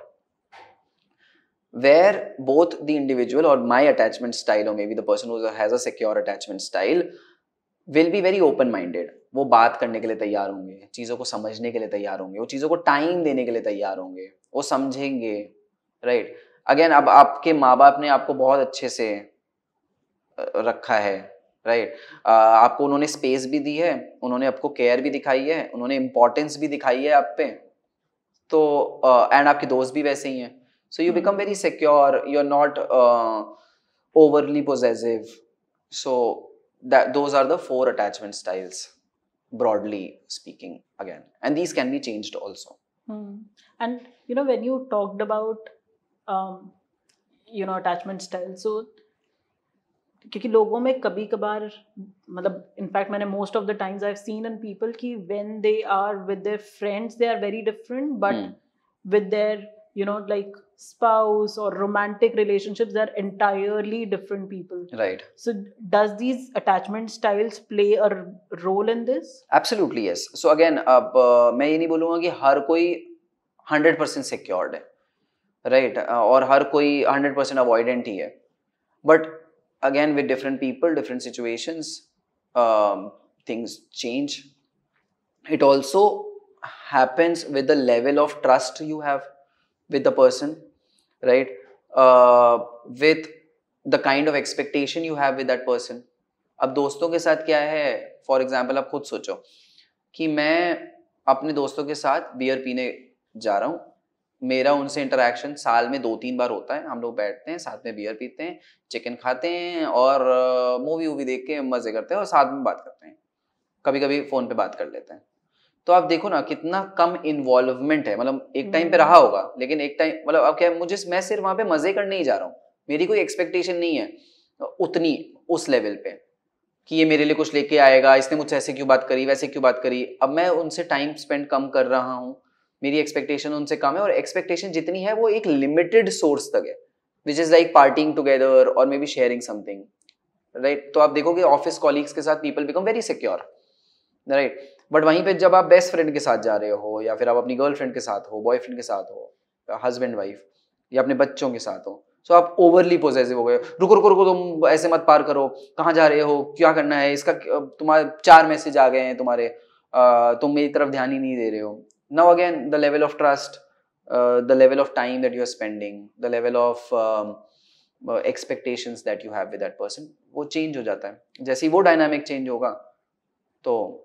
where both the individual or my attachment style, or maybe the person who has a secure attachment style, will be very open minded। वो बात करने के लिए तैयार होंगे, चीज़ों को समझने के लिए तैयार होंगे, वो चीज़ों को टाइम देने के लिए तैयार होंगे, वो समझेंगे, राइट। अगेन अब आपके माँ बाप ने आपको बहुत अच्छे से रखा है, राइट, आपको उन्होंने स्पेस भी दी है, उन्होंने आपको केयर भी दिखाई है, उन्होंने इंपॉर्टेंस भी दिखाई है आप पे, तो एंड आपके दोस्त भी वैसे ही हैं, so you become very secure, you're not overly possessive। So that those are the 4 attachment styles, broadly speaking, again, and these can be changed also। And you know, when you talked about attachment style, so क्योंकि लोगों में कभी कभार, मतलब in fact मैंने most of the times I have seen in people कि when they are with their friends they are very different, but with their like spouse or romantic relationships, they're entirely different people, right? So does these attachment styles play a role in this? Absolutely yes। so again अब मैं ये नहीं बोलूँगा कि हर कोई 100% secured है, right, और हर कोई 100% avoidant ही है, but again with different people, different situations, things change। it also happens with the level of trust you have with the person, right, with the kind of expectation you have with that person। अब दोस्तों के साथ क्या है, for example आप खुद सोचो कि मैं अपने दोस्तों के साथ बियर पीने जा रहा हूँ, मेरा उनसे इंटरेक्शन साल में 2-3 बार होता है, हम लोग बैठते हैं साथ में, बियर पीते हैं, चिकन खाते हैं, और मूवी वूवी देख के मजे करते हैं, और साथ में बात करते हैं, कभी कभी फोन पे बात कर लेते हैं। तो आप देखो ना कितना कम इन्वॉल्वमेंट है, मतलब एक टाइम पे रहा होगा, लेकिन एक टाइम मतलब अब क्या, मैं सिर्फ वहां पे मजे करने ही जा रहा हूँ, मेरी कोई एक्सपेक्टेशन नहीं है उतनी उस लेवल पे कि ये मेरे लिए कुछ लेके आएगा, इसने मुझसे ऐसे क्यों बात करी, वैसे क्यों बात करी। अब मैं उनसे टाइम स्पेंड कम कर रहा हूँ, मेरी एक्सपेक्टेशन उनसे कम है, और एक्सपेक्टेशन जितनी है वो एक लिमिटेड सोर्स तक है, which is like partying together और maybe sharing something, right. तो आप देखोगे ऑफिस कॉलीग्स के साथ people become very secure, right, but वहीं पे जब आप बेस्ट फ्रेंड के साथ जा रहे हो, या फिर आप अपनी गर्लफ्रेंड के साथ हो, बॉयफ्रेंड के साथ हो, हस्बैंड वाइफ, या अपने बच्चों के साथ हो, सो आप ओवरली पोजेसिव हो गए, रुको रुको रुको तुम ऐसे मत पार करो, कहाँ जा रहे हो, क्या करना है, इसका तुम्हारे 4 मैसेज आ गए हैं तुम्हारे, तुम मेरी तरफ ध्यान ही नहीं दे रहे हो। Now again the level of trust, the level of time that you are spending, the level of expectations that you have with that person, वो चेंज हो जाता है। जैसे ही वो डायनामिक चेंज होगा, तो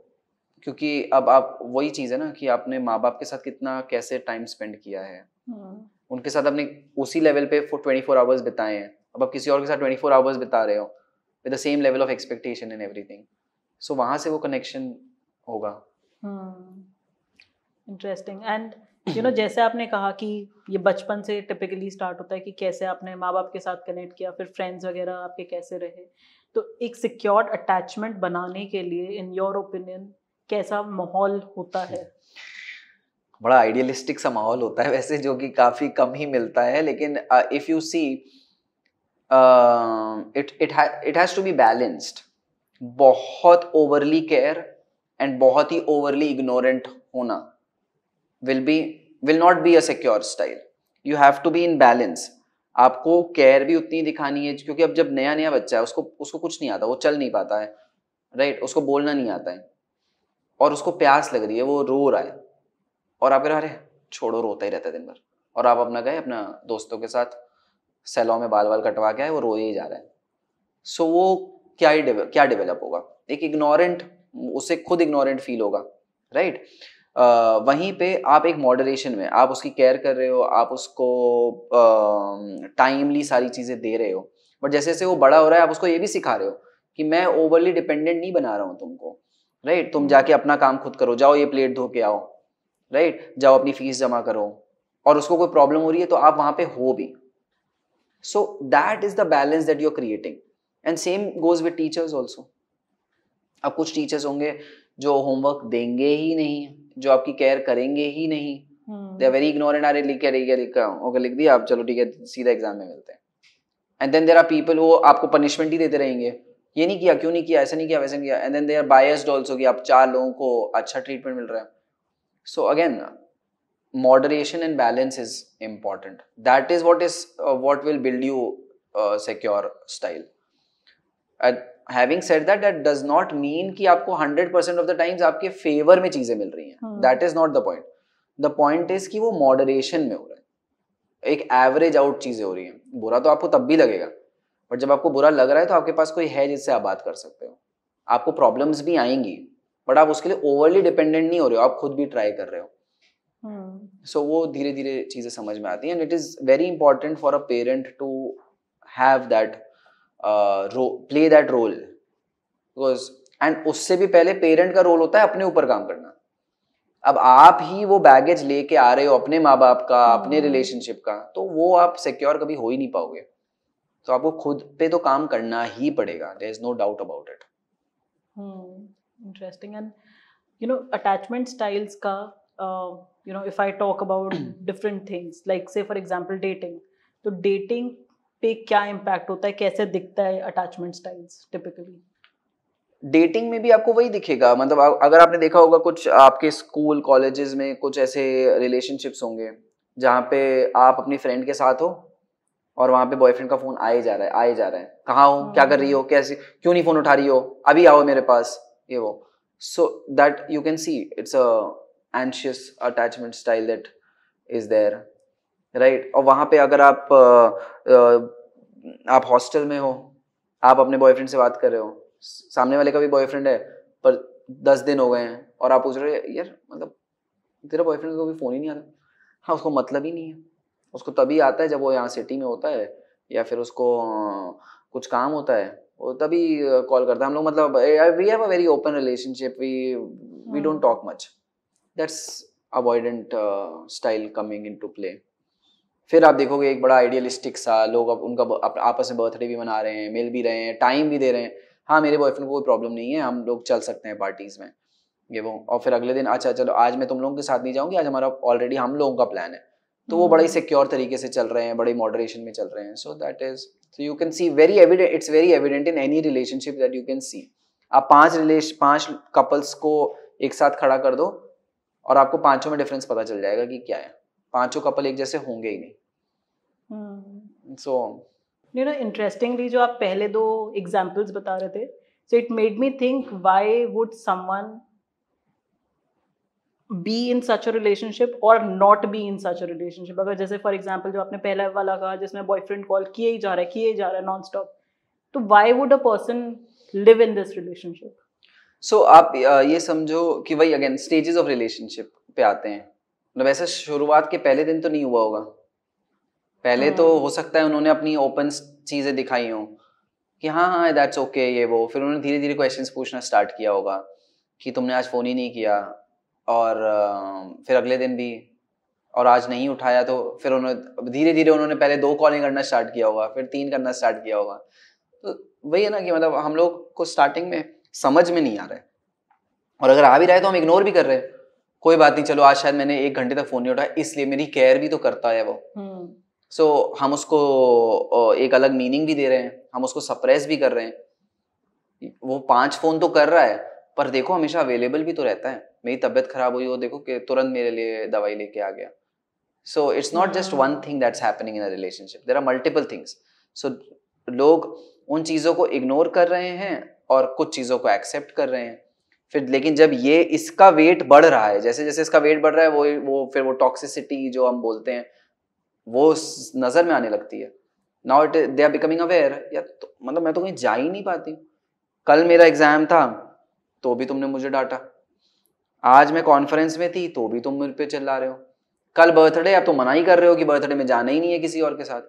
क्योंकि अब आप वही चीज़ है ना कि आपने माँ बाप के साथ कितना कैसे टाइम स्पेंड किया है, उनके साथ आपने उसी लेवल पे 24 आवर्स बिताए हैं, अब आप किसी और के साथ 24 आवर्स बिता रहे हो with the same level of expectation and everything, so वहाँ से वो कनेक्शन होगा। इंटरेस्टिंग। एंड जैसे आपने कहा कि ये बचपन से टिपिकली स्टार्ट होता है कि कैसे आपने माँ बाप के साथ कनेक्ट किया, फिर फ्रेंड्स वगैरह आपके कैसे रहे, तो एक सिक्योर अटैचमेंट बनाने के लिए इन योर ओपिनियन कैसा माहौल होता है? बड़ा आइडियलिस्टिक सा माहौल होता है वैसे, जो कि काफी कम ही मिलता है, लेकिन if you see it has to be balanced. बहुत ओवरली केयर एंड बहुत ही ओवरली इग्नोरेंट होना will not be a secure style। you have to be in balance। आपको केयर भी उतनी दिखानी है, क्योंकि अब जब नया नया बच्चा है उसको कुछ नहीं आता, वो चल नहीं पाता है, राइट, उसको बोलना नहीं आता है, और उसको प्यास लग रही है, वो रो रहा है, और आप कह रहे अरे छोड़ो, रोता ही रहता है दिन भर, और आप अपना गए अपना दोस्तों के साथ सैलून में बाल कटवा के आए, वो रोए ही जा रहा है। सो वो क्या डेवलप होगा, एक इग्नोरेंट, उसे खुद इग्नोरेंट फील होगा, राइट। वहीं पे आप एक मॉडरेशन में आप उसकी केयर कर रहे हो, आप उसको टाइमली सारी चीज़ें दे रहे हो, बट जैसे जैसे वो बड़ा हो रहा है आप उसको ये भी सिखा रहे हो कि मैं ओवरली डिपेंडेंट नहीं बना रहा हूँ तुमको, राइट, तुम जाके अपना काम खुद करो, जाओ ये प्लेट धो के आओ, राइट, जाओ अपनी फीस जमा करो, और उसको कोई प्रॉब्लम हो रही है तो आप वहाँ पे हो भी। So that is the balance that you are creating, and same goes with teachers also. अब कुछ टीचर्स होंगे जो होमवर्क देंगे ही नहीं, जो आपकी केयर करेंगे ही नहीं, दे आर वेरी इग्नोरेंट, अरे लिख दिया आप, चलो ठीक है सीधा एग्जाम में मिलते हैं। And then there are people वो आपको पनिशमेंट ही देते रहेंगे, ये नहीं किया, क्यों नहीं किया, ऐसा नहीं किया, वैसा नहीं किया, and then they are biased also कि आप 4 लोगों को अच्छा ट्रीटमेंट मिल रहा है। So again moderation and balance is important. That is what will build you a secure style. Having said that, that does not mean कि आपको 100% of the times आपके फेवर में चीजें मिल रही हैं. That is not the point. The point is कि वो moderation में हो रहा है, एक एवरेज आउट चीजें हो रही हैं. बुरा तो आपको तब भी लगेगा, बट जब आपको बुरा लग रहा है तो आपके पास कोई है जिससे आप बात कर सकते हो. आपको प्रॉब्लम्स भी आएंगी, बट आप उसके लिए ओवरली डिपेंडेंट नहीं हो रहे हो, आप खुद भी ट्राई कर रहे हो. सो वो धीरे धीरे चीजें समझ में आती हैं, and it is very important for a parent to have that play that role, because and उससे भी पहले पेरेंट का रोल होता है अपने ऊपर काम करना. अब आप ही वो बैगेज लेके आ रहे हो अपने माँ बाप का, अपने रिलेशनशिप का, तो वो आप सिक्योर कभी हो ही नहीं पाओगे. तो आपको खुद पे तो काम करना ही पड़ेगा, there is no doubt about it. Interesting. And attachment styles का, if I talk about different things, like say for example dating, तो dating पे क्या impact होता है, कैसे दिखता है attachment styles typically? डेटिंग में भी आपको वही दिखेगा, मतलब अगर आपने देखा होगा कुछ आपके स्कूल कॉलेजेस में कुछ ऐसे रिलेशनशिप्स होंगे जहाँ पे आप अपनी फ्रेंड के साथ हो और वहाँ पे बॉयफ्रेंड का फोन आए जा रहा है, कहाँ हो, क्या कर रही हो, कैसे, क्यों नहीं फोन उठा रही हो, अभी आओ मेरे पास, ये वो. So that you can see it's a anxious attachment style that is there, right? और वहाँ पे अगर आप हॉस्टल में हो, आप अपने बॉयफ्रेंड से बात कर रहे हो, सामने वाले का भी बॉयफ्रेंड है पर 10 दिन हो गए हैं और आप पूछ रहे हो यार मतलब तेरा बॉयफ्रेंड को भी फोन ही नहीं आता. हाँ, उसको मतलब ही नहीं है, उसको तभी आता है जब वो यहाँ सिटी में होता है या फिर उसको कुछ काम होता है, वो तभी कॉल करता है. हम लोग मतलब we have a very open relationship, we don't talk much. That's avoidant style coming into play. फिर आप देखोगे एक बड़ा आइडियलिस्टिक सा, लोग अब उनका आपस में बर्थडे भी मना रहे हैं, मिल भी रहे हैं, टाइम भी दे रहे हैं. हाँ, मेरे बॉयफ्रेंड को कोई प्रॉब्लम नहीं है, हम लोग चल सकते हैं पार्टीज में, ये वो. और फिर अगले दिन अच्छा चलो आज मैं तुम लोगों के साथ नहीं जाऊंगी, आज हमारा ऑलरेडी हम लोगों का प्लान है. तो वो बड़ा ही सिक्योर तरीके से चल रहे हैं, बड़े मॉडरेशन में चल रहे हैं. सो that is, so you can see very evident, it's very evident in any relationship that you can see. आप 5 कपल्स को एक साथ खड़ा कर दो और आपको 5 में डिफरेंस पता चल जाएगा कि क्या है. 5 कपल एक जैसे होंगे ही नहीं. सो इंटरेस्टिंगली जो आप पहले 2 एग्जांपल्स बता रहे थे, so it made me think why would someone be in such a relationship और not be in such a relationship. अगर जैसे फॉर एग्जांपल जो आपने पहला वाला कहा जिसमें बॉयफ्रेंड कॉल किए ही जा रहा है नॉन स्टॉप, तो why would a person live in this relationship? So आप ये समझो कि वही अगेन स्टेजेस ऑफ रिलेशनशिप पे आते हैं. मतलब वैसे शुरुआत के पहले दिन तो नहीं हुआ होगा, पहले तो हो सकता है उन्होंने अपनी ओपन चीजें दिखाई हो कि हाँ हाँ दैट्स ओके, ये वो. फिर उन्होंने धीरे धीरे क्वेश्चंस पूछना स्टार्ट किया होगा कि तुमने आज फ़ोन ही नहीं किया, और फिर अगले दिन भी, और आज नहीं उठाया, तो फिर उन्होंने धीरे धीरे उन्होंने पहले 2 कॉलिंग करना स्टार्ट किया होगा, फिर 3 करना स्टार्ट किया होगा. तो वही है ना कि मतलब हम लोग को स्टार्टिंग में समझ में नहीं आ रहा है, और अगर आ भी रहा है तो हम इग्नोर भी कर रहे हैं. कोई बात नहीं, चलो आज शायद मैंने 1 घंटे तक फोन नहीं उठाया इसलिए मेरी केयर भी तो करता है वो. सो हम उसको एक अलग मीनिंग भी दे रहे हैं, हम उसको सप्रेस भी कर रहे हैं. वो 5 फोन तो कर रहा है पर देखो हमेशा अवेलेबल भी तो रहता है. मेरी तबीयत खराब हुई हो, देखो कि तुरंत मेरे लिए दवाई लेके आ गया. So it's not just one thing that's happening in a relationship. There are multiple things. So लोग उन चीज़ों को इग्नोर कर रहे हैं और कुछ चीज़ों को एक्सेप्ट कर रहे हैं. फिर लेकिन जब ये इसका वेट बढ़ रहा है, जैसे जैसे इसका वेट बढ़ रहा है, वो फिर वो टॉक्सिसिटी जो हम बोलते हैं वो नज़र में आने लगती है. Now they are becoming aware. या तो, मतलब मैं तो कहीं जा ही नहीं पाती. कल मेरा एग्जाम था तो भी तुमने मुझे डांटा. आज मैं कॉन्फ्रेंस में थी तो भी तुम मुझ पे चिल्ला रहे हो. कल बर्थडे, अब तो मना ही कर रहे हो कि बर्थडे में जाना ही नहीं है किसी और के साथ.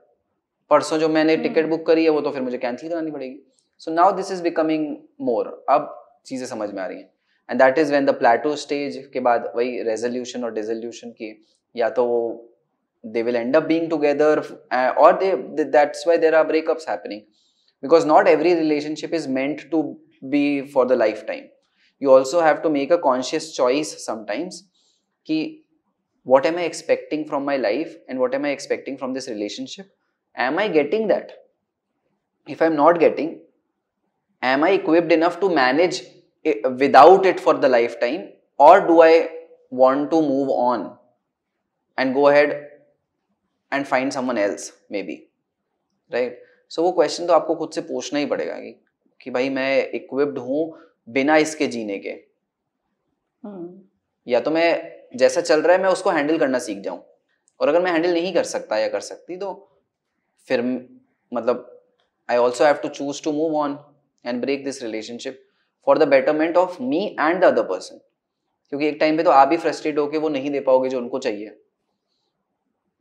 परसों जो मैंने टिकट बुक करी है वो तो फिर मुझे कैंसिल करानी पड़ेगी. So now this is becoming more. अब चीज़ें समझ में आ रही हैं. And that is when the plateau stage के बाद वही रेजोल्यूशन और डिसोल्यूशन की, या तो they will end up being together, or that's why there are breakups happening, because not every relationship is meant to be for the lifetime. You also have to make a conscious choice sometimes ki what am I expecting from my life and what am I expecting from this relationship. Am I getting that? If I'm not getting, am I equipped enough to manage it without it for the lifetime, or do I want to move on and go ahead and find someone else maybe, right? So वो question तो आपको खुद से पूछना ही पड़ेगा कि भाई मैं equipped हूँ बिना इसके जीने के, या तो मैं जैसा चल रहा है मैं उसको हैंडल करना सीख जाऊं. और अगर मैं हैंडल नहीं कर सकता या कर सकती तो फिर मतलब I also have to choose to move on and break this relationship for the betterment of me and the other person. क्योंकि एक टाइम पे तो आप भी फ्रस्ट्रेट होके वो नहीं दे पाओगे जो उनको चाहिए.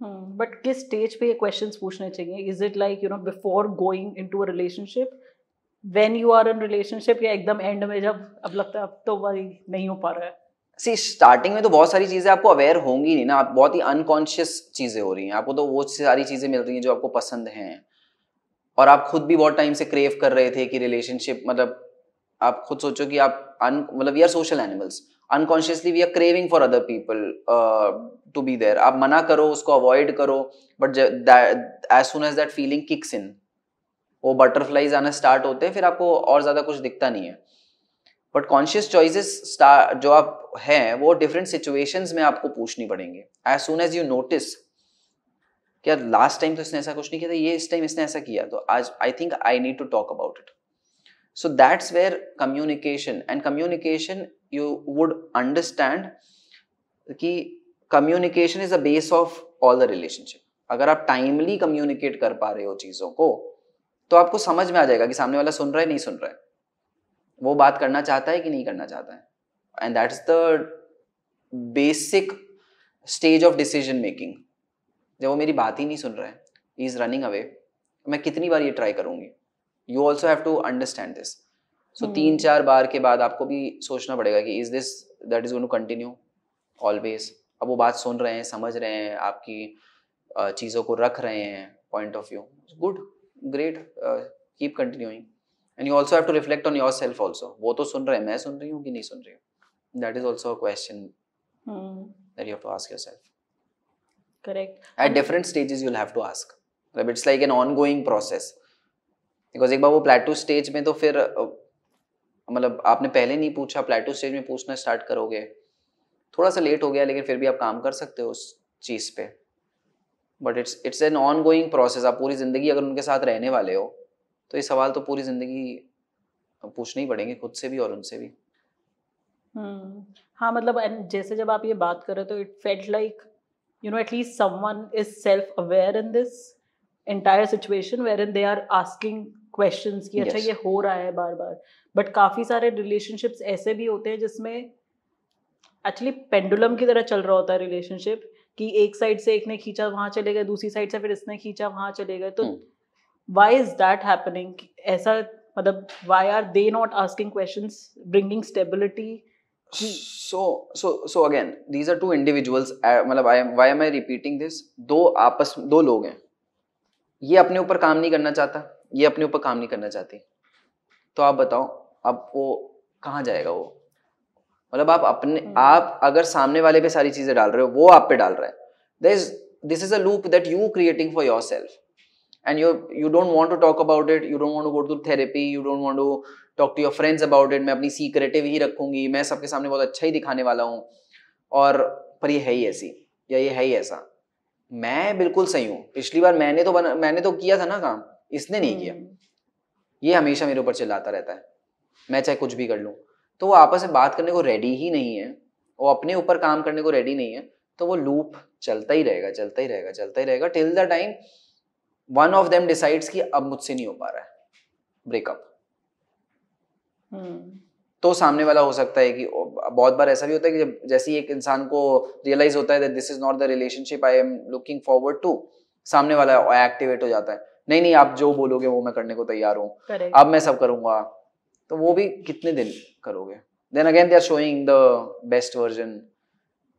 बट किस स्टेज पे ये क्वेश्चंस पूछने चाहिए? Is it like before going into a relationship, when you are in relationship, या एकदम एंड में जब अब लगता है अब तो वही नहीं हो पा रहा है? सी स्टार्टिंग में तो बहुत सारी चीजें आपको अवेयर होंगी नहीं ना. आप बहुत ही अनकॉन्शियस चीजें हो रही हैं. आपको तो वो सारी चीजें मिल रही हैं जो आपको पसंद हैं, और आप खुद भी बहुत टाइम से क्रेव कर रहे थे कि रिलेशनशिप, मतलब आप खुद सोचो कि आप मतलब we are social animals. Unconsciously we are craving for other people to be there. आप मना करो, उसको अवॉइड करो, but as soon as that feeling kicks in, वो बटरफ्लाइज आना स्टार्ट होते हैं, फिर आपको और ज्यादा कुछ दिखता नहीं है. बट कॉन्शियस चॉइसेस जो आप हैं वो डिफरेंट सिचुएशंस में आपको पूछनी पड़ेंगे. As soon as you notice क्या लास्ट टाइम तो इसने ऐसा कुछ नहीं किया था, ये इस टाइम इसने ऐसा किया, तो आज I think I need to talk about it. So that's where communication you would understand कि communication is the base of all the relationship. अगर आप timely communicate कर पा रहे हो चीज़ों को तो आपको समझ में आ जाएगा कि सामने वाला सुन रहा है नहीं सुन रहा है, वो बात करना चाहता है कि नहीं करना चाहता है. And that's the basic stage of decision making. जब वो मेरी बात ही नहीं सुन रहा है, he is running away, मैं कितनी बार ये ट्राई करूँगी. You also have to understand this. So 3-4 बार के बाद आपको भी सोचना पड़ेगा कि is this that is going to continue always. अब वो बात सुन रहे हैं, समझ रहे हैं, आपकी चीज़ों को रख रहे हैं, point of view. Good, great, keep continuing. And you also have to reflect on yourself also. वो तो सुन रहे हैं, मैं सुन रही हूँ कि नहीं सुन रही हूँ. That is also a question that you have to ask yourself. Correct. At different stages you'll have to ask. It's like an ongoing process. Because एक बार वो प्लेटो स्टेज में तो फिर मतलब आपने पहले नहीं पूछा, प्लेटो स्टेज में पूछना स्टार्ट करोगे, थोड़ा सा लेट हो गया लेकिन फिर भी आप काम कर सकते हो उस चीज़ पे. But it's an on going process. आप पूरी ज़िंदगी अगर उनके साथ रहने वाले हो तो ये सवाल तो पूरी ज़िंदगी पूछने ही पड़ेंगे, खुद से भी और उनसे भी. हाँ, मतलब जैसे जब आप ये बात कर रहे हो तो it felt like at least someone is self aware in this entire situation wherein they are asking questions कि अच्छा ये हो रहा है बार बार. बट काफ़ी सारे relationships ऐसे भी होते हैं जिसमें एक्चुअली पेंडुलम की तरह चल रहा होता है रिलेशनशिप, कि एक साइड से एक ने खींचा वहाँ चले गए, दूसरी साइड से फिर इसने खींचा वहाँ चले गए. तो why is that happening? ऐसा मतलब why are they not asking questions, bringing stability? So again these are two individuals. मतलब why am I repeating this? दो लोग हैं, ये अपने ऊपर काम नहीं करना चाहता, ये अपने ऊपर काम नहीं करना चाहती, तो आप बताओ अब वो कहाँ जाएगा? वो मतलब आप अगर सामने वाले पे सारी चीजें डाल रहे हो, वो आप पे डाल रहा है, this is a loop that you creating for yourself, and you don't want to talk about it, you don't want to go to therapy, you don't want to talk to your friends about it. मैं अपनी secretive ही रखूंगी, मैं सबके सामने बहुत अच्छा ही दिखाने वाला हूँ, और पर ये है ही ऐसी या ये है ही ऐसा. मैं बिल्कुल सही हूँ, पिछली बार मैंने तो किया था ना काम, इसने नहीं किया, ये हमेशा मेरे ऊपर चिल्लाता रहता है, मैं चाहे कुछ भी कर लूँ। तो वो आपस में बात करने को रेडी ही नहीं है, वो अपने ऊपर काम करने को रेडी नहीं है, तो वो लूप चलता ही रहेगा, चलता ही रहेगा, चलता ही रहेगा, till the time one of them decides कि अब मुझसे नहीं हो पा रहा है, ब्रेकअप। तो सामने वाला हो सकता है कि बहुत बार ऐसा भी होता है कि जब जैसे ही एक इंसान को रियलाइज होता है that this is not the relationship I am looking forward to, सामने वाला एक्टिवेट हो जाता है, नहीं नहीं आप जो बोलोगे वो मैं करने को तैयार हूँ, अब मैं सब करूंगा। तो वो भी कितने दिन करोगे, then again they are showing the best version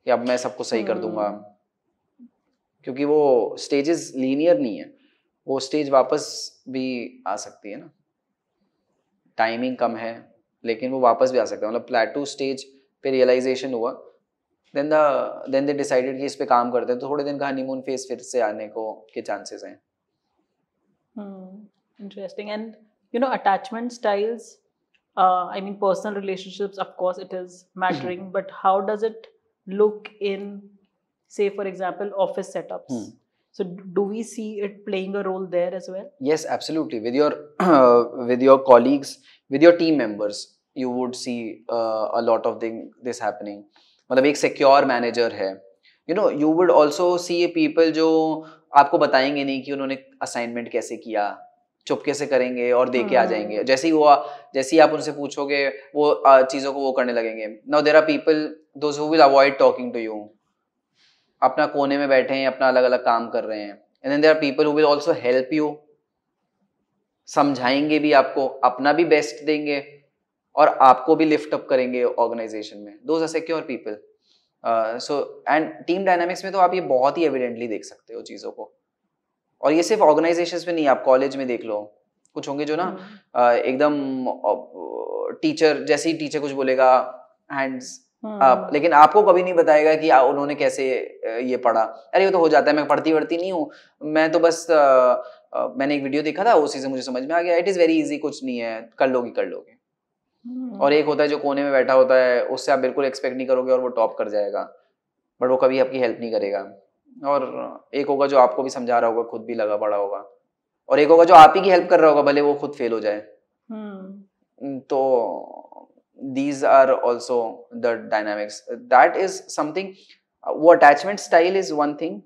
कि अब मैं सबको सही कर दूंगा, क्योंकि वो स्टेजेस लीनियर नहीं है, वो स्टेज वापस भी आ सकती है ना, टाइमिंग कम है लेकिन वो वापस भी आ सकता है, मतलब प्लेटू स्टेज पे रियलाइजेशन हुआ, देन दे डिसाइडेड कि इस पे काम करते हैं, तो थोड़े दिन का हनीमून फेज फिर से आने को के चांसेस हैं। Interesting. And attachment styles, I mean personal relationships, of course it is mattering, but how does it look in, say for example, office setups? So do we see it playing a role there as well? Yes, absolutely. With your colleagues, with your team members, you would see a lot of this happening. मतलब एक secure manager है, you would also see people जो आपको बताएंगे नहीं कि उन्होंने assignment कैसे किया, चुपके से करेंगे और दे के आ जाएंगे, जैसे ही आप उनसे पूछोगे वो चीज़ों को वो करने लगेंगे। Now there are people those who will avoid talking to you, अपना कोने में बैठे हैं, अपना अलग अलग काम कर रहे हैं, and then there are people who will also help you, समझाएंगे भी आपको, अपना भी बेस्ट देंगे और आपको भी लिफ्ट अप करेंगे ऑर्गेनाइजेशन में। Those are secure people. So and team dynamics में तो आप ये बहुत ही एविडेंटली देख सकते हो चीज़ों को, और ये सिर्फ ऑर्गेनाइजेशंस में नहीं, आप कॉलेज में देख लो, कुछ होंगे जो ना एकदम टीचर, जैसे ही टीचर कुछ बोलेगा हैंड्स आप, लेकिन आपको कभी नहीं बताएगा कि उन्होंने कैसे ये पढ़ा, अरे ये तो हो जाता है, मैं पढ़ती नहीं हूँ, मैं तो बस मैंने एक वीडियो देखा था उसी से मुझे समझ में आ गया, इट इज़ वेरी इजी, कुछ नहीं है, कर लोगे। और एक होता है जो कोने में बैठा होता है, उससे आप बिल्कुल एक्सपेक्ट नहीं करोगे और वो टॉप कर जाएगा, बट वो कभी आपकी हेल्प नहीं करेगा। और एक होगा जो आपको भी समझा रहा होगा, खुद भी लगा पड़ा होगा, और एक होगा जो आप ही की हेल्प कर रहा होगा भले वो खुद फेल हो जाए। तो these are also the dynamics, that is something, वो attachment style is one thing,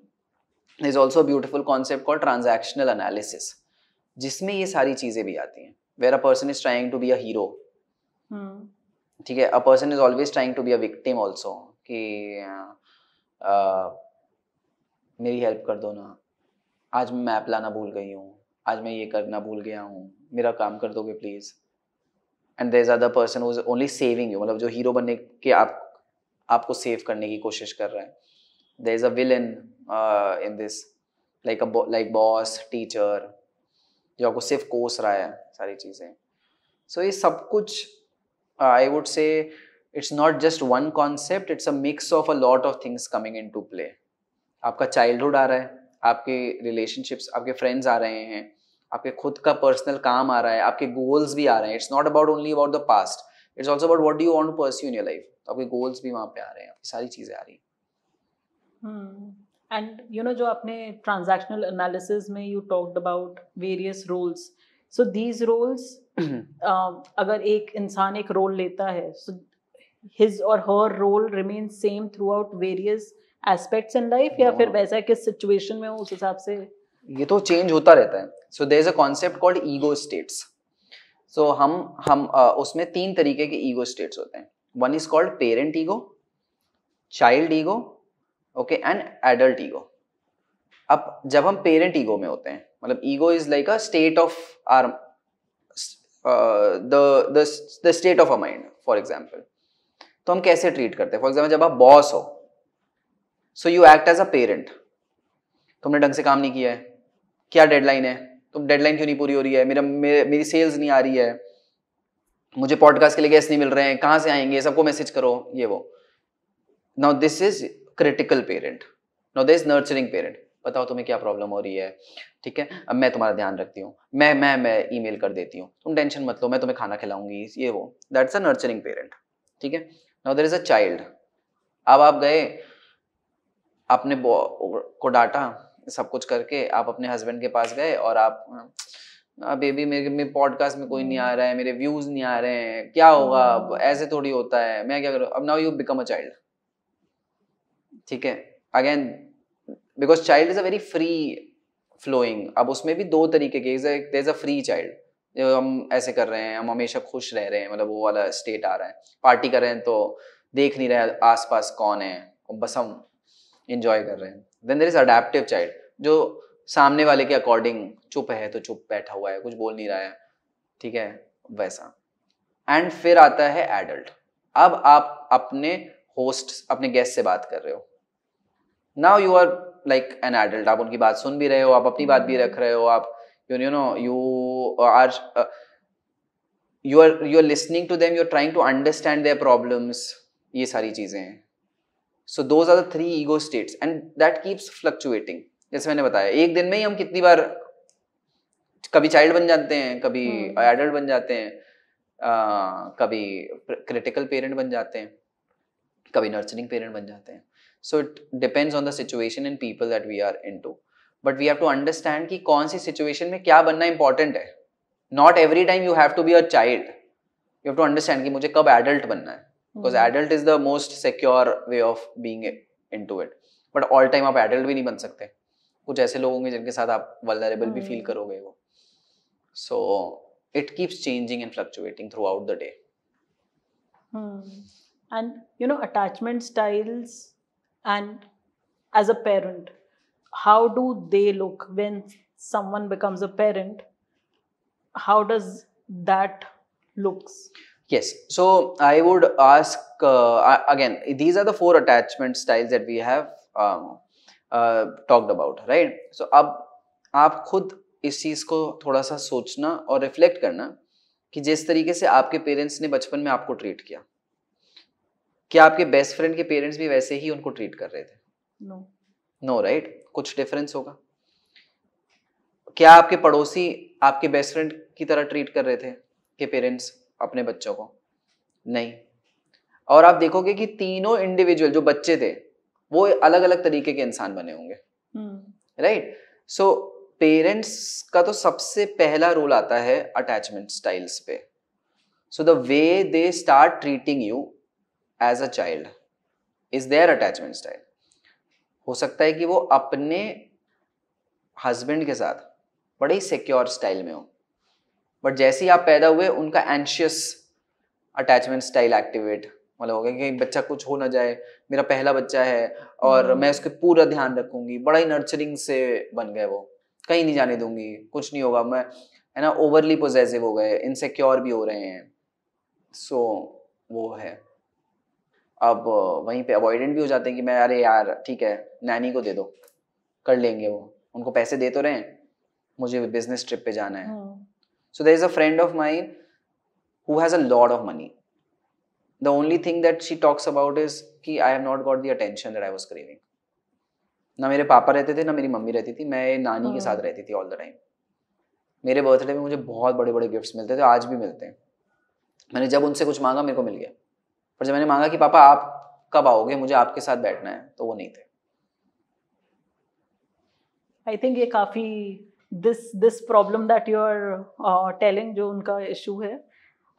there is also a beautiful concept called transactional analysis, जिसमें ये सारी चीजें भी आती हैं, where a person is trying to be a hero, ठीक है, a person is always trying to be a victim also, कि मेरी हेल्प कर दो ना, आज मैं मैप लाना भूल गई हूँ, आज मैं ये करना भूल गया हूँ, मेरा काम कर दोगे please. And there is other person who is only saving you, मतलब जो हीरो बनने के आपको सेव करने की कोशिश कर रहा है। There is a villain in this, like boss, teacher, जो आपको सिर्फ कोस रहा है सारी चीज़ें। सो ये सब कुछ I would say it's not just one concept, it's a mix of a lot of things coming in to play. आपका चाइल्डहुड आ रहा है, आपके रिलेशनशिप्स, आपके फ्रेंड्स आ रहे हैं, आपके खुद का पर्सनल काम आ रहा है, आपके गोल्स भी आ रहे हैं। It's not about only about the past, it's also about what do you want to pursue in your life. आपके गोल्स भी वहाँ पे आ रहे हैं, आपकी सारी चीज़ें आ रही हैं। एंड जो आपने ट्रांजैक्शनल एनालिसिस में you talked about various roles, so these roles, अगर एक इंसान एक रोल लेता है, सो हिज और her role remain same throughout various aspects in life, या फिर वैसा किस सिचुएशन में उस हिसाब से ये तो चेंज होता रहता है। So there is a concept called ego states. So हम उसमें 3 तरीके के ईगो स्टेट्स होते हैं। One is called parent ego, child ego, okay, and adult ego. अब जब हम पेरेंट ईगो में होते हैं, मतलब ego is like a state of or the state of a mind, for example. तो हम कैसे ट्रीट करते हैं? फॉर एग्जाम्पल जब आप बॉस हो, so you act as a parent. तुमने ढंग से काम नहीं किया है, क्या डेडलाइन है, तुम डेडलाइन क्यों नहीं पूरी हो रही है, मेरी सेल्स नहीं आ रही है, मुझे पॉडकास्ट के लिए गेस्ट नहीं मिल रहे हैं, कहाँ से आएंगे, सबको मैसेज करो, ये वो। Now this is critical parent. Now this nurturing parent, बताओ तुम्हें क्या प्रॉब्लम हो रही है, ठीक है, अब मैं तुम्हारा ध्यान रखती हूँ, मैं ईमेल कर देती हूँ, तुम टेंशन मत लो, मैं तुम्हें खाना खिलाऊंगी, ये वो। दैट्स अ नर्चरिंग पेरेंट, ठीक है। Now there is a child. अब आप गए आपने को डांटा, सब कुछ करके आप अपने हस्बैंड के पास गए और आप बेबी मेरे पॉडकास्ट में कोई नहीं आ रहा है, मेरे व्यूज नहीं आ रहे हैं, क्या होगा अब, ऐसे थोड़ी होता है, मैं क्या करूँ अब। Now you become a child, ठीक है, again because child is a very free flowing. अब उसमें भी दो तरीके के, there is a free child, जो हम ऐसे कर रहे हैं, हम हमेशा खुश रह रहे हैं, मतलब वो वाला स्टेट आ रहा है, पार्टी कर रहे हैं तो देख नहीं रहे आसपास कौन है, बस हम इंजॉय कर रहे हैं। Then there is adaptive child, जो सामने वाले के अकॉर्डिंग चुप है तो चुप बैठा हुआ है, कुछ बोल नहीं रहा है, ठीक है, वैसा। एंड फिर आता है एडल्ट। अब आप अपने होस्ट, अपने गेस्ट से बात कर रहे हो, now you are like an adult, आप उनकी बात सुन भी रहे हो, आप अपनी बात भी रख रहे हो, आप you are listening to them, you are trying to understand their problems, ये सारी चीजें हैं। So those are the 3 ego states and that keeps fluctuating. जैसे मैंने बताया, एक दिन में ही हम कितनी बार कभी चाइल्ड बन जाते हैं, कभी एडल्ट बन जाते हैं, कभी क्रिटिकल पेरेंट बन जाते हैं, कभी नर्चरिंग पेरेंट बन जाते हैं। So it depends on the situation and people that we are into, but we have to understand कि कौन सी सिचुएशन में क्या बनना इंपॉर्टेंट है। Not every time you have to be a child, you have to understand कि मुझे कब एडल्ट बनना है, because adult is the most secure way of being into it. But all time आप एडल्ट भी नहीं बन सकते, कुछ ऐसे लोग होंगे जिनके साथ आप वल्नरेबल भी फील करोगे वो। सो it keeps changing and fluctuating throughout the day. And attachment styles, and as a parent, how do they look when someone becomes a parent? How does that looks? Yes, so I would ask again, these are the 4 attachment styles that we have talked about, right? So अब आप खुद इस चीज को थोड़ा सा सोचना और रिफ्लेक्ट करना कि जिस तरीके से आपके पेरेंट्स ने बचपन में आपको ट्रीट किया, क्या आपके बेस्ट फ्रेंड के पेरेंट्स भी वैसे ही उनको ट्रीट कर रहे थे? No, right? कुछ डिफरेंस होगा। क्या आपके पड़ोसी आपके बेस्ट फ्रेंड की तरह ट्रीट कर रहे थे कि पेरेंट्स अपने बच्चों को? नहीं। और आप देखोगे कि तीनों इंडिविजुअल जो बच्चे थे वो अलग अलग तरीके के इंसान बने होंगे, राइट? सो पेरेंट्स का तो सबसे पहला रोल आता है अटैचमेंट स्टाइल्स पे। So the way they start treating you as a child is their attachment style. हो सकता है कि वो अपने हस्बैंड के साथ बड़े ही सिक्योर स्टाइल में हो, बट जैसे ही आप पैदा हुए उनका एंशियस अटैचमेंट स्टाइल एक्टिवेट, मतलब हो गया कि बच्चा कुछ हो ना जाए, मेरा पहला बच्चा है और मैं उसके पूरा ध्यान रखूंगी, बड़ा ही नर्चरिंग से बन गए, वो कहीं नहीं जाने दूंगी, कुछ नहीं होगा, मैं है ना, ओवरली पोजेसिव हो गए, इनसिक्योर भी हो रहे हैं। सो वो है। अब वहीं पे अवॉइडेंट भी हो जाते हैं कि मैं अरे यार ठीक है नैनी को दे दो, कर लेंगे, वो उनको पैसे दे तो रहे हैं, मुझे बिजनेस ट्रिप पे जाना है। So there is a friend of mine who has a lot of money. The only thing that she talks about is कि I have not got the attention that I was craving. ना मेरे पापा रहते थे ना मेरी mummy रहती थी, मैं नानी के साथ रहती थी ऑल द टाइम। मेरे बर्थडे में मुझे बहुत बड़े बड़े गिफ्ट्स मिलते थे, आज भी मिलते हैं। मैंने जब उनसे कुछ मांगा मेरे को मिल गया, पर जब मैंने मांगा कि पापा आप कब आओगे, मुझे आपके साथ बैठना है, तो वो नहीं थे। आई थिंक ये काफ़ी this problem that you are telling, जो उनका इशू है,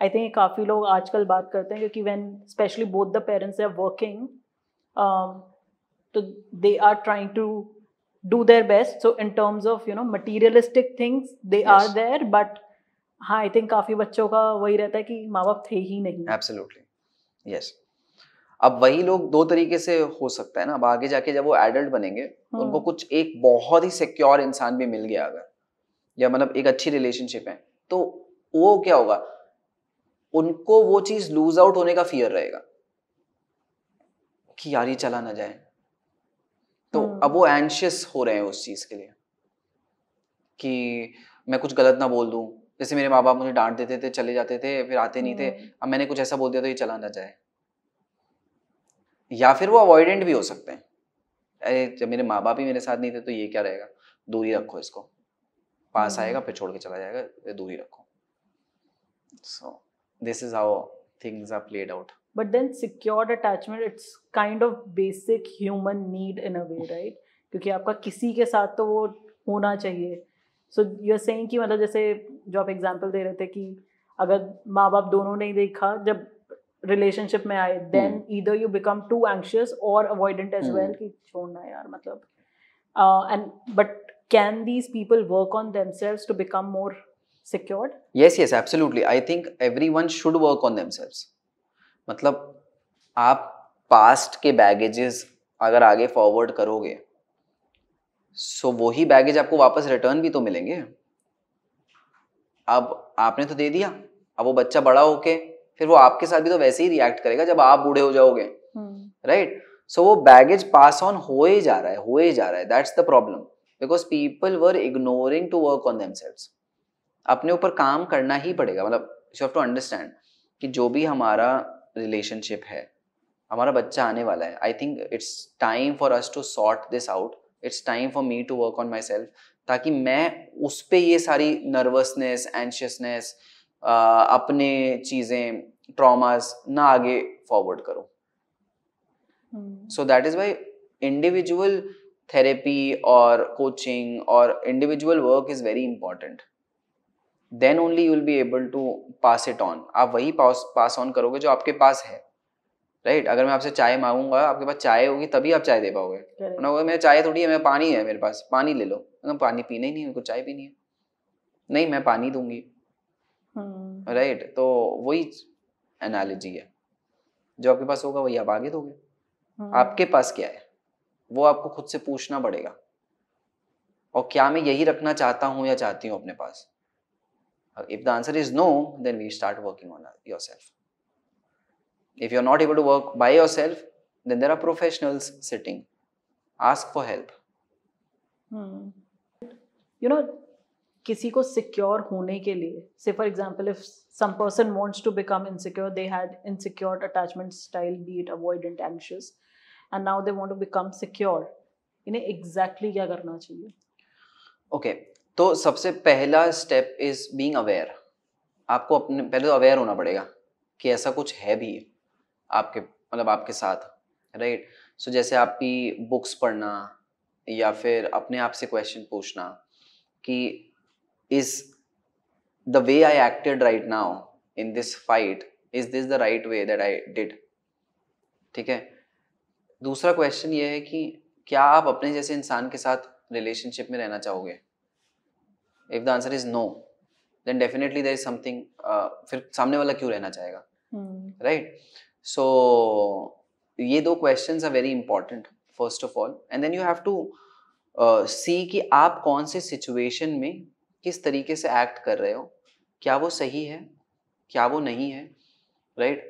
आई थिंक काफ़ी लोग आजकल बात करते हैं क्योंकि when specially both the parents are working, तो they are trying to do their best, so in terms of materialistic things they are there, but हाँ आई थिंक काफ़ी बच्चों का वही रहता है कि माँ बाप थे ही नहीं। Absolutely, yes. अब वही लोग दो तरीके से हो सकता है ना, अब आगे जाके जब वो एडल्ट बनेंगे उनको कुछ एक बहुत ही सिक्योर इंसान भी मिल गया अगर, या मतलब एक अच्छी रिलेशनशिप है, तो वो क्या होगा, उनको वो चीज लूज आउट होने का फियर रहेगा कि यार ये चला ना जाए, तो अब वो एंशियस हो रहे हैं उस चीज के लिए कि मैं कुछ गलत ना बोल दूं। जैसे मेरे माँ बाप मुझे डांट देते थे, चले जाते थे, फिर आते नहीं थे, अब मैंने कुछ ऐसा बोल दिया तो ये चला ना जाए। या फिर वो अवॉइडेंट भी हो सकते हैं, अरे जब मेरे माँ बाप ही मेरे साथ नहीं थे तो ये क्या रहेगा, दूर ही रखो इसको, पास आएगा फिर छोड़ के चला जाएगा, दूर ही रखो। So this is how things are played out But then secured attachment, it's kind of basic human need in a way, right? क्योंकि आपका किसी के साथ तो वो होना चाहिए. So you're saying कि मतलब जैसे जो आप एग्जांपल दे रहे थे कि अगर माँ बाप दोनों ने देखा जब रिलेशनशिप में आए, then either you become too anxious or avoidant as well कि छोड़ना यार मतलब. And but can these people work on themselves to become more secured? Yes, absolutely. I think everyone should work on themselves. मतलब आप past के baggages अगर आगे forward करोगे, सो वही बैगेज आपको वापस रिटर्न भी तो मिलेंगे. अब आपने तो दे दिया, अब वो बच्चा बड़ा होके फिर वो आपके साथ भी तो वैसे ही रिएक्ट करेगा जब आप बूढ़े हो जाओगे, राइट? सो वो बैगेज पास ऑन हो ही जा रहा है. That's the problem, because people were ignoring to work on themselves. अपने ऊपर काम करना ही पड़ेगा. मतलब यू हैव टू अंडरस्टैंड कि जो भी हमारा रिलेशनशिप है, हमारा बच्चा आने वाला है. I think it's time for us to sort this out. It's time for me to work on myself, ताकि मैं उस पे ये सारी नर्वसनेस, एंशियसनेस, अपने चीज़ें, ट्रॉमास ना आगे फॉरवर्ड करूं. So that is why individual therapy और कोचिंग और individual work is very important. then only you will be able to pass it on. आप वही pass on करोगे जो आपके पास है, राइट? अगर मैं आपसे चाय मांगूंगा, आपके पास चाय होगी तभी आप चाय दे पाओगे. ना वो मेरे चाय थोड़ी है, मेरा पानी है मेरे पास, पानी ले लो. मैं पानी पीना ही नहीं, मेरे को चाय पीनी है, नहीं मैं पानी दूंगी, राइट? तो वही एनालॉजी है, जो आपके पास होगा वही आप आगे दोगे. आपके पास क्या है वो आपको खुद से पूछना पड़ेगा, और क्या मैं यही रखना चाहता हूँ या चाहती हूँ अपने पास. If the answer is no, then we start working on yourself. If you're not able to work by yourself, then there are professionals sitting. Ask for help. You know, किसी को secure होने के लिए, say for example, if some person wants to become insecure, they had insecure attachment style, be it avoidant, anxious, and now they want to become secure. इन्हें exactly क्या करना चाहिए? Okay. तो सबसे पहला स्टेप इज बीइंग अवेयर. आपको अपने पहले तो अवेयर होना पड़ेगा कि ऐसा कुछ है भी आपके, मतलब आपके साथ, राइट? सो जैसे आपकी बुक्स पढ़ना या फिर अपने आप से क्वेश्चन पूछना कि is the way I acted right now in this fight, is this the right way that I did? ठीक है. दूसरा क्वेश्चन ये है कि क्या आप अपने जैसे इंसान के साथ रिलेशनशिप में रहना चाहोगे? If the answer is no, then definitely there is something. फिर सामने वाला क्यों रहना चाहेगा, right? So ये दो questions are very important first of all, and then you have to see कि आप कौन से situation में किस तरीके से act कर रहे हो, क्या वो सही है, क्या वो नहीं है, right?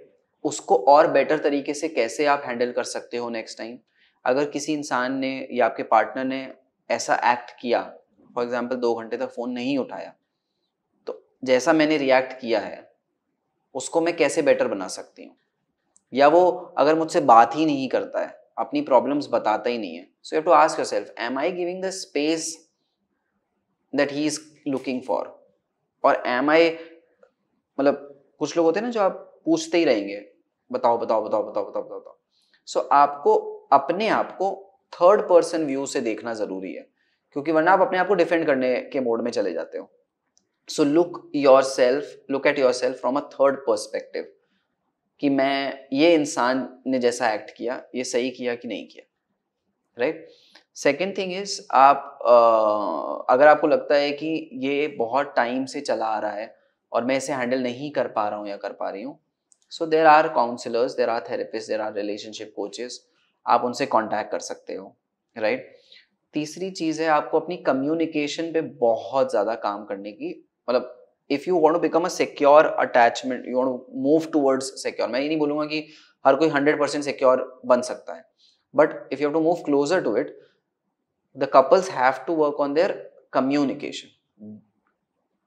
उसको और better तरीके से कैसे आप handle कर सकते हो next time. अगर किसी इंसान ने या आपके पार्टनर ने ऐसा act किया, फॉर एग्जाम्पल 2 घंटे तक फोन नहीं उठाया, तो जैसा मैंने रिएक्ट किया है उसको मैं कैसे बेटर बना सकती हूँ? या वो अगर मुझसे बात ही नहीं करता है, अपनी प्रॉब्लम्स बताता ही नहीं है, so you have to ask yourself, am I giving the space that he is looking for, और एम आई, मतलब कुछ लोग होते हैं ना जो आप पूछते ही रहेंगे, बताओ बताओ बताओ बताओ बताओ बताओ बताओ. सो आपको अपने आप को थर्ड पर्सन व्यू से देखना जरूरी है, क्योंकि वरना आप अपने आप को डिफेंड करने के मोड में चले जाते हो. So look at yourself from a third perspective कि मैं, ये इंसान ने जैसा एक्ट किया ये सही किया कि नहीं किया, राइट? सेकेंड थिंग इज, आप अगर आपको लगता है कि ये बहुत टाइम से चला आ रहा है और मैं इसे हैंडल नहीं कर पा रहा हूँ या कर पा रही हूँ, so there are counsellors, there are therapists, there are relationship coaches, आप उनसे कॉन्टैक्ट कर सकते हो, राइट? तीसरी चीज़ है आपको अपनी कम्युनिकेशन पे बहुत ज़्यादा काम करने की. मतलब if you want to become a secure attachment, you want to move towards secure, मैं ये नहीं बोलूँगा कि हर कोई 100% सिक्योर बन सकता है, but if you have to move closer to it, the couples have to work on their communication.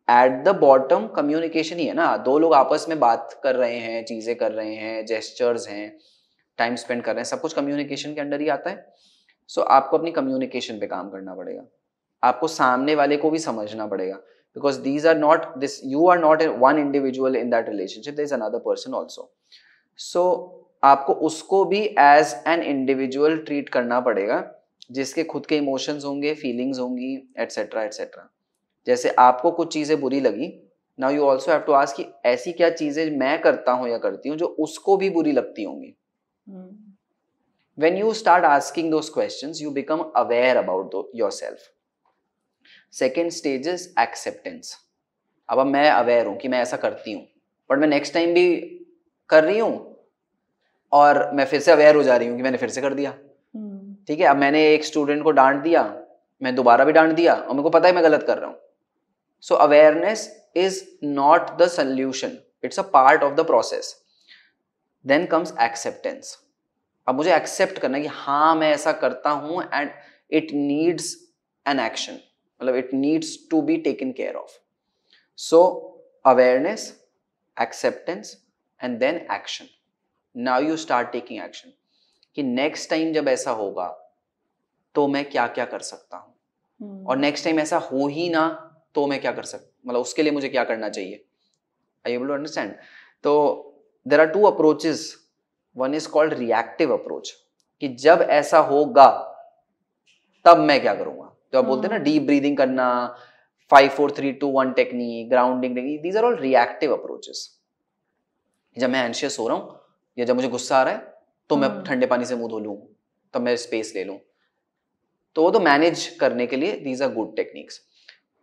At the bottom communication ही है ना. दो लोग आपस में बात कर रहे हैं, चीज़ें कर रहे हैं, जेस्चर्स हैं, टाइम स्पेंड कर रहे हैं, सब कुछ कम्युनिकेशन के अंडर ही आता है. सो आपको अपनी कम्युनिकेशन पे काम करना पड़ेगा. आपको सामने वाले को भी समझना पड़ेगा, because these are not this, you are not one individual in that relationship, there is another person also. So आपको उसको भी एज एन इंडिविजुअल ट्रीट करना पड़ेगा, जिसके खुद के इमोशंस होंगे, फीलिंग्स होंगी, एटसेट्रा एटसेट्रा। जैसे आपको कुछ चीज़ें बुरी लगी, now you also have to ask कि ऐसी क्या चीज़ें मैं करता हूँ या करती हूँ जो उसको भी बुरी लगती होंगी। When you start asking those questions, you become aware about yourself. Second stage is acceptance. अब मैं अवेयर हूँ कि मैं ऐसा करती हूँ, बट मैं नेक्स्ट टाइम भी कर रही हूँ और मैं फिर से अवेयर हो जा रही हूँ कि मैंने फिर से कर दिया। ठीक है, अब मैंने एक स्टूडेंट को डांट दिया, मैं दोबारा भी डांट दिया और मेरे को पता है मैं गलत कर रहा हूँ। So awareness is not the solution, it's a part of the process. Then comes acceptance. अब मुझे एक्सेप्ट करना है कि हाँ मैं ऐसा करता हूँ and it needs an action, मतलब it needs to be taken care of. So awareness, acceptance and then action. Now you start taking action कि नेक्स्ट टाइम जब ऐसा होगा तो मैं क्या क्या कर सकता हूँ, और नेक्स्ट टाइम ऐसा हो ही ना तो मैं क्या कर सकता, मतलब उसके लिए मुझे क्या करना चाहिए। I able to understand? तो there are two approaches. One is called reactive approach, कि जब ऐसा होगा तब मैं क्या करूंगा। तो आप बोलते हैं ना डीप ब्रीदिंग करना, 5 4 3 2 1 technique, grounding technique, these are all reactive approaches. जब मैं एंशियस हो रहा हूं या जब मुझे गुस्सा आ रहा है तो मैं ठंडे पानी से मुंह धो लूं, तब मैं स्पेस ले लूं। तो वो तो मैनेज करने के लिए these are good techniques.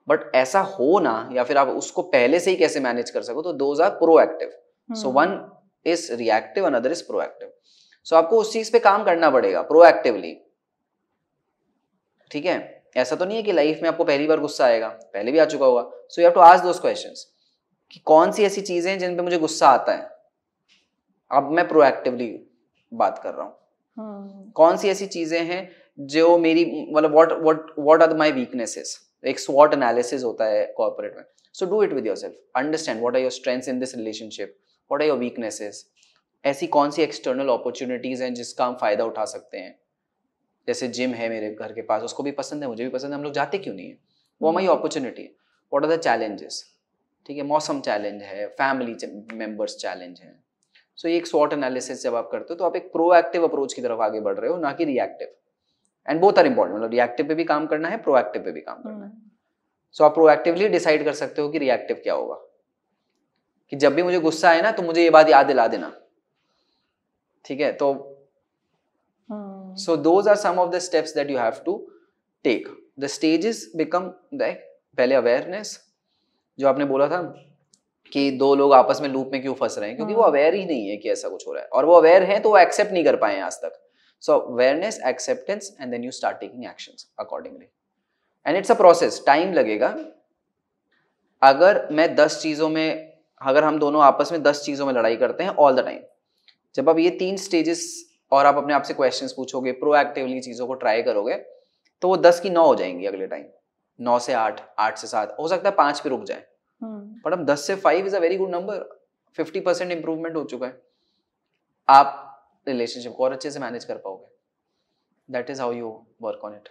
But ऐसा हो ना, या फिर आप उसको पहले से ही कैसे मैनेज कर सको, तो those are proactive. So one is reactive, another is proactive. So आपको उस चीज पे काम करना पड़ेगा प्रोएक्टिवली। ठीक है, ऐसा तो नहीं है कि लाइफ में आपको पहली बार गुस्सा आएगा, पहले भी आ चुका होगा। So you have to ask those questions कि कौन सी ऐसी चीजें हैं जिन पे मुझे गुस्सा आता है, अब मैं प्रोएक्टिवली बात कर रहा हूँ। कौन सी ऐसी चीजें हैं जो मेरी, मतलब व्हाट आर माय वीकनेसेस। एक स्वॉट एनालिसिस होता है कॉर्पोरेट में। So do it with yourself, understand what are your strengths in this relationship, what are your weaknesses. ऐसी कौन सी एक्सटर्नल अपॉर्चुनिटीज हैं जिसका हम फायदा उठा सकते हैं। जैसे जिम है मेरे घर के पास, उसको भी पसंद है, मुझे भी पसंद है, हम लोग जाते क्यों नहीं है, वो हमारी अपॉर्चुनिटी है। What are the challenges. ठीक है, मौसम चैलेंज है, फैमिली मेंबर्स चैलेंज है। सो ये एक स्वॉट एनालिसिस जब आप करते हो तो आप एक प्रोएक्टिव अप्रोच की तरफ आगे बढ़ रहे हो, ना कि reactive. And both are important, मतलब रिएक्टिव पे भी काम करना है, प्रोएक्टिव पे भी काम करना है। सो आप प्रोएक्टिवली डिसाइड कर सकते हो कि रिएक्टिव क्या होगा, कि जब भी मुझे गुस्सा आए ना तो मुझे ये बात याद दिला देना। ठीक है, तो so those are some of the steps that you have to take. The stages become like, पहले अवेयरनेस, जो आपने बोला था कि दो लोग आपस में लूप में क्यों फंस रहे हैं, क्योंकि वो अवेयर ही नहीं है कि ऐसा कुछ हो रहा है, और वो अवेयर है तो वो एक्सेप्ट नहीं कर पाए आज तक। So awareness, acceptance and then you start taking actions accordingly. And it's a process, time लगेगा। अगर मैं 10 चीजों में, अगर हम दोनों आपस में 10 चीजों में लड़ाई करते हैं ऑल द टाइम, जब आप ये 3 स्टेजेस और आप अपने आप से क्वेश्चंस पूछोगे, प्रोएक्टिवली चीजों को ट्राई करोगे, तो वो 10 की 9 हो जाएंगी अगले टाइम। 9 से 8, 8 से 7, हो सकता है 5 पे रुक जाए, बट अब 10 से 5 is a very good number. 50% improvement हो चुका है। आप रिलेशनशिप को और अच्छे से मैनेज कर पाओगे। That is how you work on it.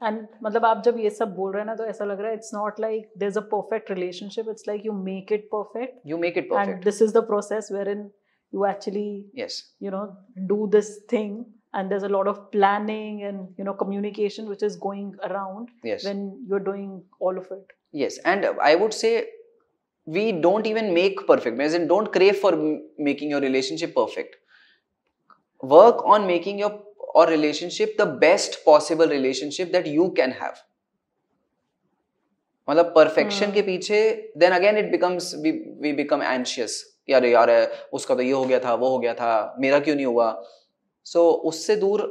And मतलब आप जब ये सब बोल रहे हैं ना, तो ऐसा लग रहा है it's not like there is a perfect relationship, it's like you make it perfect. You make it perfect. And this is the process wherein you actually, Yes. you know, do this thing, and there's a lot of planning and, you know, communication which is going around. Yes. When you're doing all of it. Yes, and I would say we don't even make perfect, as in don't crave for making your relationship perfect. Work on making your or relationship the best possible relationship that you can have. मतलब perfection के पीछे then again it becomes we become anxious, यार उसका तो ये हो गया था, वो हो गया था, मेरा क्यों नहीं हुआ। So उससे दूर,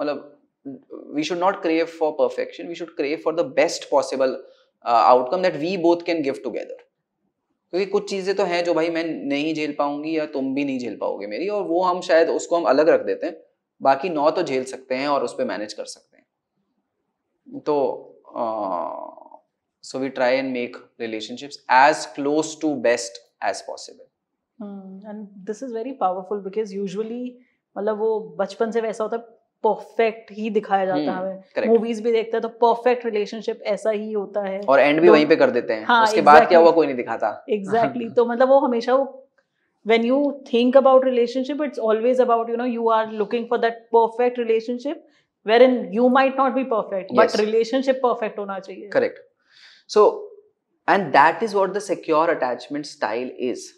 मतलब we should not crave for perfection, we should crave for the best possible outcome that we both can give together. क्योंकि कुछ चीजें तो हैं जो भाई मैं नहीं झेल पाऊंगी या तुम भी नहीं झेल पाओगे मेरी, और वो हम शायद उसको हम अलग रख देते हैं, बाकी 9 तो झेल सकते हैं और उस पर मैनेज कर सकते हैं। तो so we try and make relationships as close to best as possible. And this is very powerful because usually मतलब वो बचपन से वैसा होता है, परफेक्ट ही दिखाया जाता है हमें। मूवीज भी देखते हैं तो परफेक्ट रिलेशनशिप ऐसा ही होता है, और एंड भी वहीं पे कर देते हैं। हाँ, उसके बाद क्या हुआ कोई नहीं दिखाता। एग्जैक्टली। तो मतलब वो हमेशा वो when you think about relationship, it's always about, you are looking for that perfect relationship wherein you might not be perfect, but Yes. relationship perfect hona chahiye. Correct. So, and that is what the secure attachment style is.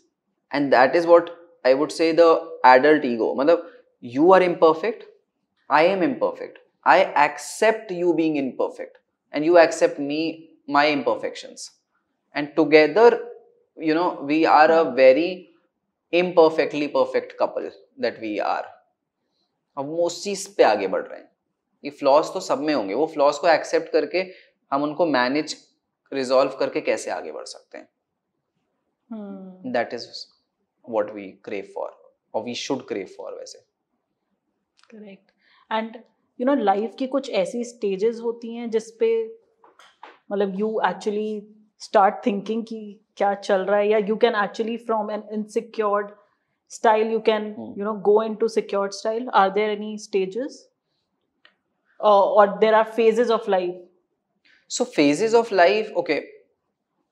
And that is what I would say the adult ego. Matlab, you are imperfect, I am imperfect. I accept you being imperfect, and you accept me, my imperfections. And together, we are a very imperfectly perfect couple that we are. अब हम उस चीज पे आगे बढ़ रहे हैं. ये फ्लॉज तो सब में होंगे, वो फ्लॉज को एक्सेप्ट करके हम उनको मैनेज रिजॉल्व करके कैसे आगे बढ़ सकते हैं. That is what we crave for, और वी शुड क्रेव फॉर. वैसे करेक्ट. एंड लाइफ की कुछ ऐसी स्टेजेस होती हैं जिसपे मतलब यू एक्चुअली स्टार्ट थिंकिंग कि क्या चल रहा है, या you can actually from an insecured style you can go into secured style. Are there any stages or there are phases of life? So phases of life, okay,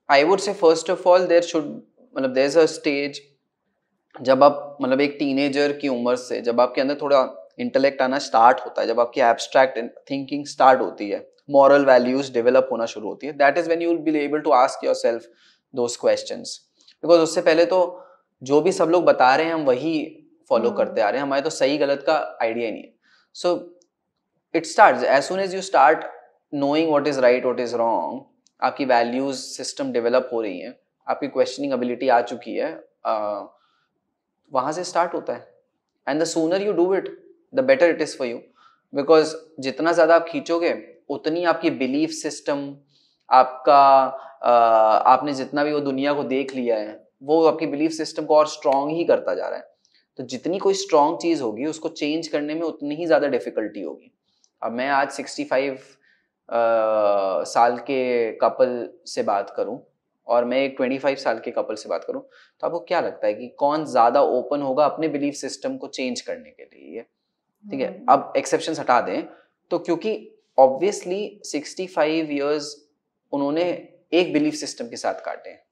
I would say first of all there's a stage जब आप एक teenager की उम्र से जब आपके अंदर थोड़ा इंटेलेक्ट आना स्टार्ट होता है, जब आपकी एब्स्ट्रैक्ट थिंकिंग स्टार्ट होती है, मॉरल वैल्यूज डेवलप होना शुरू होती है, that is when you will be able to ask yourself those questions. Because उससे पहले तो जो भी सब लोग बता रहे हैं हम वही फॉलो करते आ रहे हैं, हमारे तो सही गलत का आइडिया ही नहीं है. So it starts as soon as you start knowing what is right what is wrong, आपकी वैल्यूज सिस्टम डेवलप हो रही है, आपकी क्वेश्चनिंग एबिलिटी आ चुकी है, वहां से स्टार्ट होता है. And the sooner you do it the better it is for you. Because जितना ज्यादा आप खींचोगे उतनी आपकी बिलीफ सिस्टम, आपका आपने जितना भी वो दुनिया को देख लिया है वो आपकी बिलीफ सिस्टम को और स्ट्रांग ही करता जा रहा है. तो जितनी कोई स्ट्रांग चीज होगी उसको चेंज करने में उतनी ही ज्यादा डिफिकल्टी होगी. अब मैं आज 65 साल के कपल से बात करूं और मैं एक 25 साल के कपल से बात करूं, तो आपको क्या लगता है कि कौन ज्यादा ओपन होगा अपने बिलीफ सिस्टम को चेंज करने के लिए? ठीक है, अब एक्सेप्शंस हटा दें तो, क्योंकि ऑब्वियसली 65 इयर्स उन्होंने एक बिलीफ सिस्टम के साथ काटे हैं,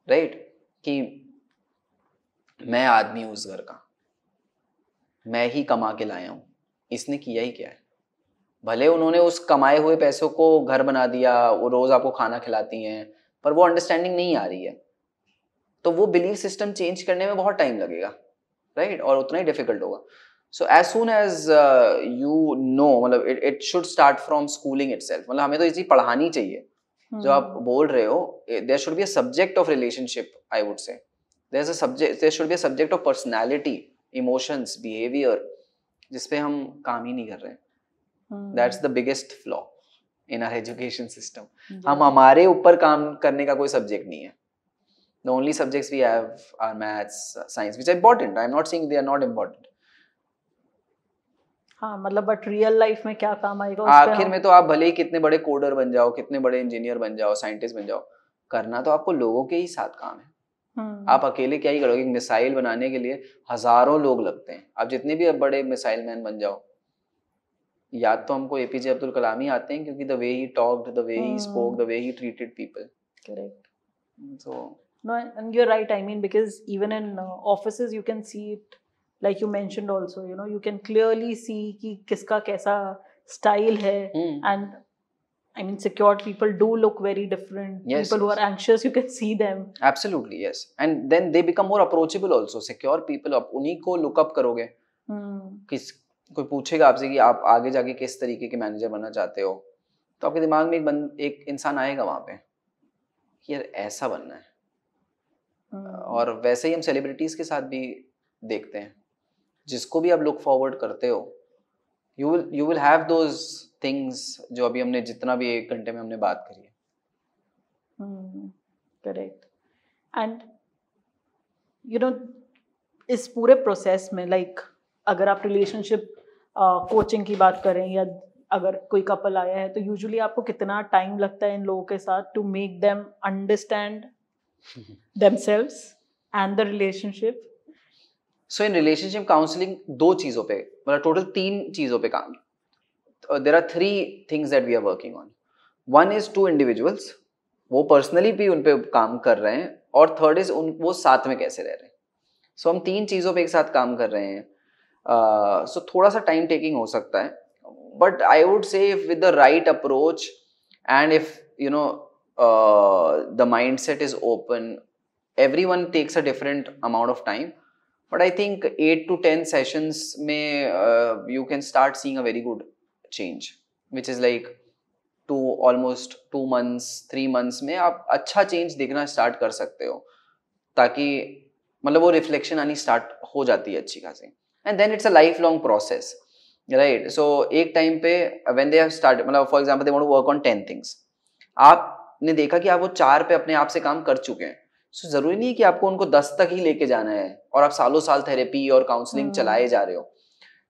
राइट? कि मैं आदमी हूं उस घर का, मैं ही कमा के लाया हूं, इसने किया ही क्या है? भले उन्होंने उस कमाए हुए पैसों को घर बना दिया, वो रोज आपको खाना खिलाती हैं, पर वो अंडरस्टैंडिंग नहीं आ रही है, तो वो बिलीफ सिस्टम चेंज करने में बहुत टाइम लगेगा, राइट? और उतना ही डिफिकल्ट होगा. So as soon as you know, मतलब it should start from schooling itself. मतलब हमें तो ये चीज पढ़ानी चाहिए जो आप बोल रहे हो. There should be a subject of relationship, I would say. There should be a subject of personality, emotions, behaviour, जिसपे हम काम ही नहीं कर रहे हैं. That's the biggest flaw in our education system. हम हमारे ऊपर काम करने का कोई सब्जेक्ट नहीं है. The only subjects we have are maths, science, which are important. I am not saying they are not important. हाँ, मतलब बट रियल लाइफ में क्या काम आएगा? आखिर में तो आप भले ही कितने बड़े कोडर बन जाओ, कितने बड़े इंजीनियर बन जाओ, साइंटिस्ट बन जाओ, करना तो आपको लोगों के ही साथ काम है. आप अकेले क्या ही करोगे? मिसाइल बनाने के लिए हजारों लोग लगते हैं. आप जितने भी बड़े मिसाइल मैन बन जाओ, याद तो हमको एपीजे अब्दुल कलाम ही आते हैं, क्योंकि the way he talked, the way he spoke, the way he treated people. Correct. So no, and you're right. I mean, because even in offices you can see it, like you mentioned also, you can clearly see कि किसका कैसा style है. And I mean, secured people do look very different. Yes, people who are anxious, you can see them. Absolutely, yes. And then they become more approachable also. Secure people, आप उन्हीं को look up करोगे. कोई पूछेगा आपसे कि आप आगे जाके किस तरीके के मैनेजर बनना चाहते हो, तो आपके दिमाग में एक इंसान आएगा वहाँ पे, यार ऐसा बनना है. और वैसे ही हम सेलिब्रिटीज के साथ भी देखते हैं, जिसको भी आप लुक फॉरवर्ड करते हो, you will have those things जो अभी हमने जितना भी 1 घंटे में हमने बात करी है. करेक्ट. एंड इस पूरे प्रोसेस में लाइक अगर आप रिलेशनशिप कोचिंग की बात करें, या अगर कोई कपल आया है, तो यूजुअली आपको कितना टाइम लगता है इन लोगों के साथ to make them understand themselves and the relationship? So in relationship counseling 2 चीजों पे, मतलब टोटल 3 चीजों पे काम. There are 3 things that we are working on. One is 2 individuals, वो पर्सनली भी उन पे काम कर रहे हैं, और थर्ड इज वो साथ में कैसे रह रहे हैं. सो हम 3 चीज़ों पे एक साथ काम कर रहे हैं. सो थोड़ा सा टाइम टेकिंग हो सकता है, बट आई वुड से with the right approach and if you know the mind set is open, everyone takes a different amount of time, but I think 8 to 10 sessions में you can start seeing a very good change, which is like almost 2 months 3 months में आप अच्छा change देखना start कर सकते हो, ताकि मतलब वो रिफ्लेक्शन आनी स्टार्ट हो जाती है अच्छी खासी. And then it's a life long process, right. So एक टाइम पे व्हेन दे हैव स्टार्ट, मतलब for example they want to work on 10 things, आपने देखा कि आप वो 4 पे अपने आप से काम कर चुके हैं. सो जरूरी नहीं है कि आपको उनको 10 तक ही लेके जाना है और आप सालों साल थेरेपी और काउंसलिंग चलाए जा रहे हो.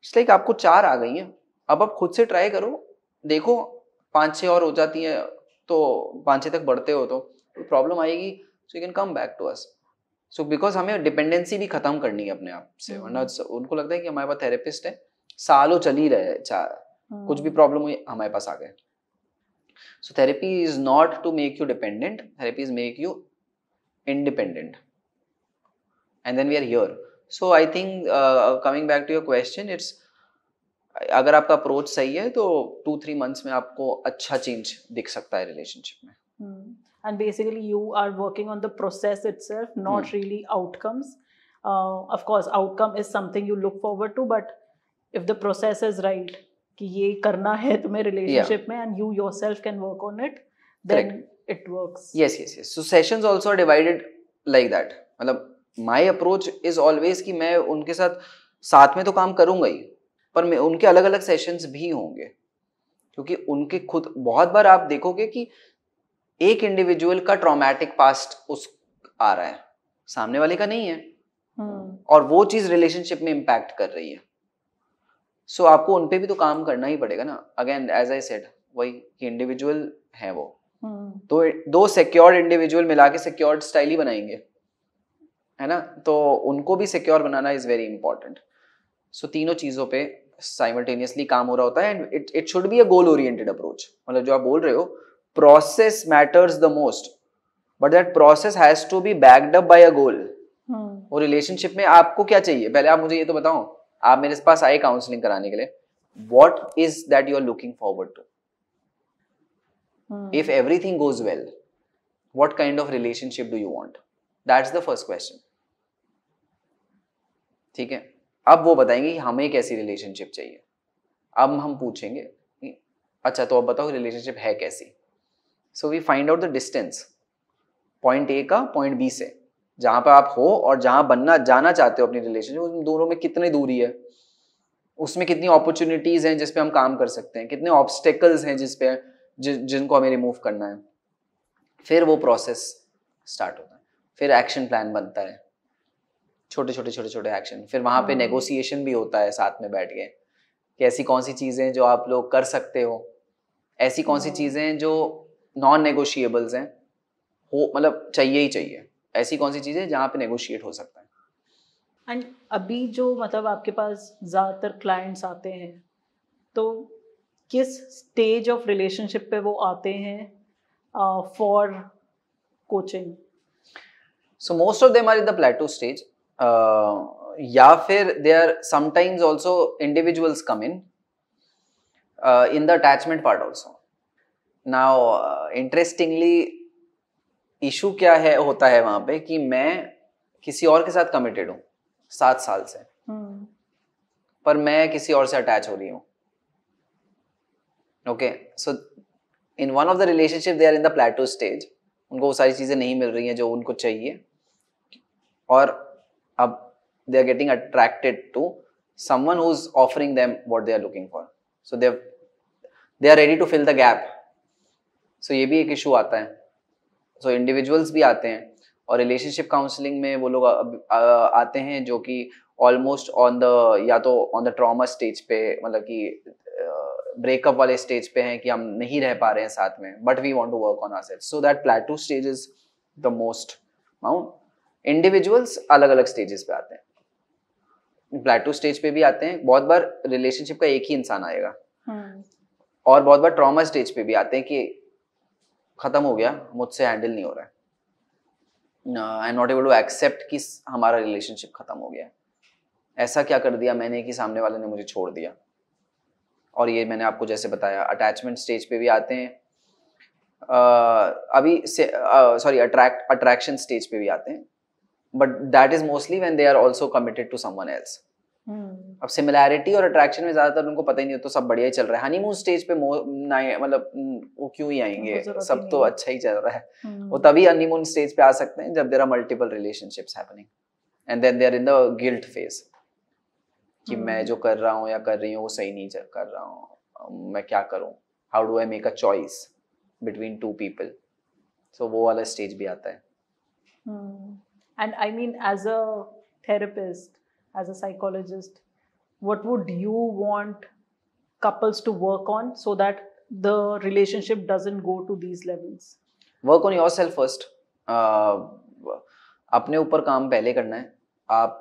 इट्स लाइक आपको 4 आ गई हैं, अब आप खुद से ट्राई करो, देखो 5-6 और हो जाती है तो 5-6 तक बढ़ते हो तो प्रॉब्लम आएगी. So you can come back to us. So because हमें डिपेंडेंसी भी खत्म करनी है अपने आप से, वरना उनको लगता है कि हमारे पास थेरेपिस्ट है, सालों चल ही रहे, कुछ भी प्रॉब्लम हुई हमारे पास आ गए. So therapy is not to make you dependent, therapy is make you independent, and then we are here. So I think coming back to your question, it's अगर आपका अप्रोच सही है तो 2-3 months में आपको अच्छा चेंज दिख सकता है रिलेशनशिप में. And basically you are working on the process itself, not really outcomes. Of course outcome is something you look forward to, but if the process is right कि ये करना है तुम्हें relationship में, and you yourself can work on it, then correct, it works. Yes. So sessions also are divided like that. मतलब my approach is always कि मैं उनके साथ में तो काम करूंगा ही, पर मैं उनके अलग अलग सेशंस भी होंगे, क्योंकि उनके खुद बहुत बार आप देखोगे कि एक इंडिविजुअल का ट्रॉमेटिक पास्ट उस आ रहा है, सामने वाले का नहीं है, और वो चीज रिलेशनशिप में इम्पैक्ट कर रही है. सो आपको उन पे भी तो काम करना ही पड़ेगा ना. अगेन एज आई सेड, वही कि इंडिविजुअल है वो, तो 2 सिक्योर्ड इंडिविजुअल मिला के सिक्योर्ड स्टाइल ही बनाएंगे, है ना. तो उनको भी सिक्योर बनाना इज वेरी इंपॉर्टेंट. सो तीनों चीजों पे साइमल्टेनियसली काम हो रहा होता है, and it should be a goal oriented approach. मतलब जो आप बोल रहे हो, process matters the most, but that process has to be backed up by a goal. और रिलेशनशिप में आपको क्या चाहिए, पहले आप मुझे ये तो बताओ. आप मेरे पास आए काउंसलिंग कराने के लिए, what is that you are looking forward to? If everything goes well, what kind of relationship do you want? That's the first question. ठीक है, अब वो बताएंगे कि हमें कैसी रिलेशनशिप चाहिए. अब हम पूछेंगे अच्छा तो अब बताओ रिलेशनशिप है कैसी. So we find out the distance point A का पॉइंट बी से, जहां पर आप हो और जहां जाना चाहते हो अपनी रिलेशनशिप, उन दोनों में कितनी दूरी है, उसमें कितनी अपॉर्चुनिटीज हैं जिसपे हम काम कर सकते हैं, कितने ऑब्स्टेकल्स हैं जिनको हमें रिमूव करना है. फिर वो प्रोसेस स्टार्ट होता है, फिर एक्शन प्लान बनता है, छोटे छोटे एक्शन. फिर वहाँ पे नेगोशिएशन भी होता है साथ में बैठ के कि ऐसी कौन सी चीज़ें जो आप लोग कर सकते हो, ऐसी कौन सी चीज़ें जो नॉन नेगोशिएबल्स हैं, हो मतलब चाहिए ही चाहिए, ऐसी कौन सी चीज़ें जहाँ पे नेगोशिएट हो सकता है. एंड अभी जो मतलब आपके पास ज़्यादातर क्लाइंट्स आते हैं, तो किस स्टेज ऑफ रिलेशनशिप पे वो आते हैं for coaching? So most of them are in the plateau stage, या फिर they are sometimes also individuals come in the attachment part also. Now interestingly issue क्या है होता है वहां पे कि मैं किसी और के साथ कमिटेड हूँ 7 साल से, पर मैं किसी और से अटैच हो रही हूँ. Okay, so in one of the relationship they are in the plateau stage, उनको वो सारी चीज़ें नहीं मिल रही हैं जो उनको चाहिए, और अब they are getting attracted to someone who is offering them what they are looking for. So they are ready to fill the gap. So ये भी एक इशू आता है. सो इंडिविजुअल्स भी आते हैं, और रिलेशनशिप काउंसलिंग में वो लोग आते हैं जो कि ऑलमोस्ट ऑन द या तो ऑन द ट्रॉमा स्टेज पे, मतलब कि ब्रेकअप वाले स्टेज पे हैं कि हम नहीं रह पा रहे हैं साथ में, but we want to work on ourselves. So that plateau stage is the most mount. Individuals अलग अलग स्टेजेस पे आते हैं. प्लेटो स्टेज पे भी आते हैं, बहुत बार रिलेशनशिप का एक ही इंसान आएगा, और बहुत बार ट्रॉमा स्टेज पे भी आते हैं कि खत्म हो गया, मुझसे हैंडल नहीं हो रहा है, I am not able to accept कि हमारा रिलेशनशिप खत्म हो गया। ऐसा क्या कर दिया मैंने कि सामने वाले ने मुझे छोड़ दिया। और ये मैंने आपको जैसे बताया अटैचमेंट स्टेज पे भी आते हैं, अभी से सॉरी अट्रैक्शन स्टेज पे भी आते हैं, but that is mostly when they are also committed to someone else. अब सिमिलैरिटी और अट्रैक्शन में ज्यादातर उनको पता ही नहीं होता, तो सब बढ़िया ही चल रहा है। हनीमून स्टेज पे मतलब वो क्यों ही आएंगे, सब तो अच्छा ही चल रहा है। वो तभी हनीमून स्टेज पे आ सकते हैं जब there are multiple relationships happening and then they are in the guilt phase कि मैं जो कर रहा हूँ या कर रही हूँ वो सही नहीं कर रहा हूँ, मैं क्या करूँ, how do I make a choice between two people. So वो वाला स्टेज भी आता है। And I mean as a therapist, as a psychologist, what would you want couples to work on so that the relationship doesn't go to these levels? Work on yourself first. अपने ऊपर काम पहले करना है। आप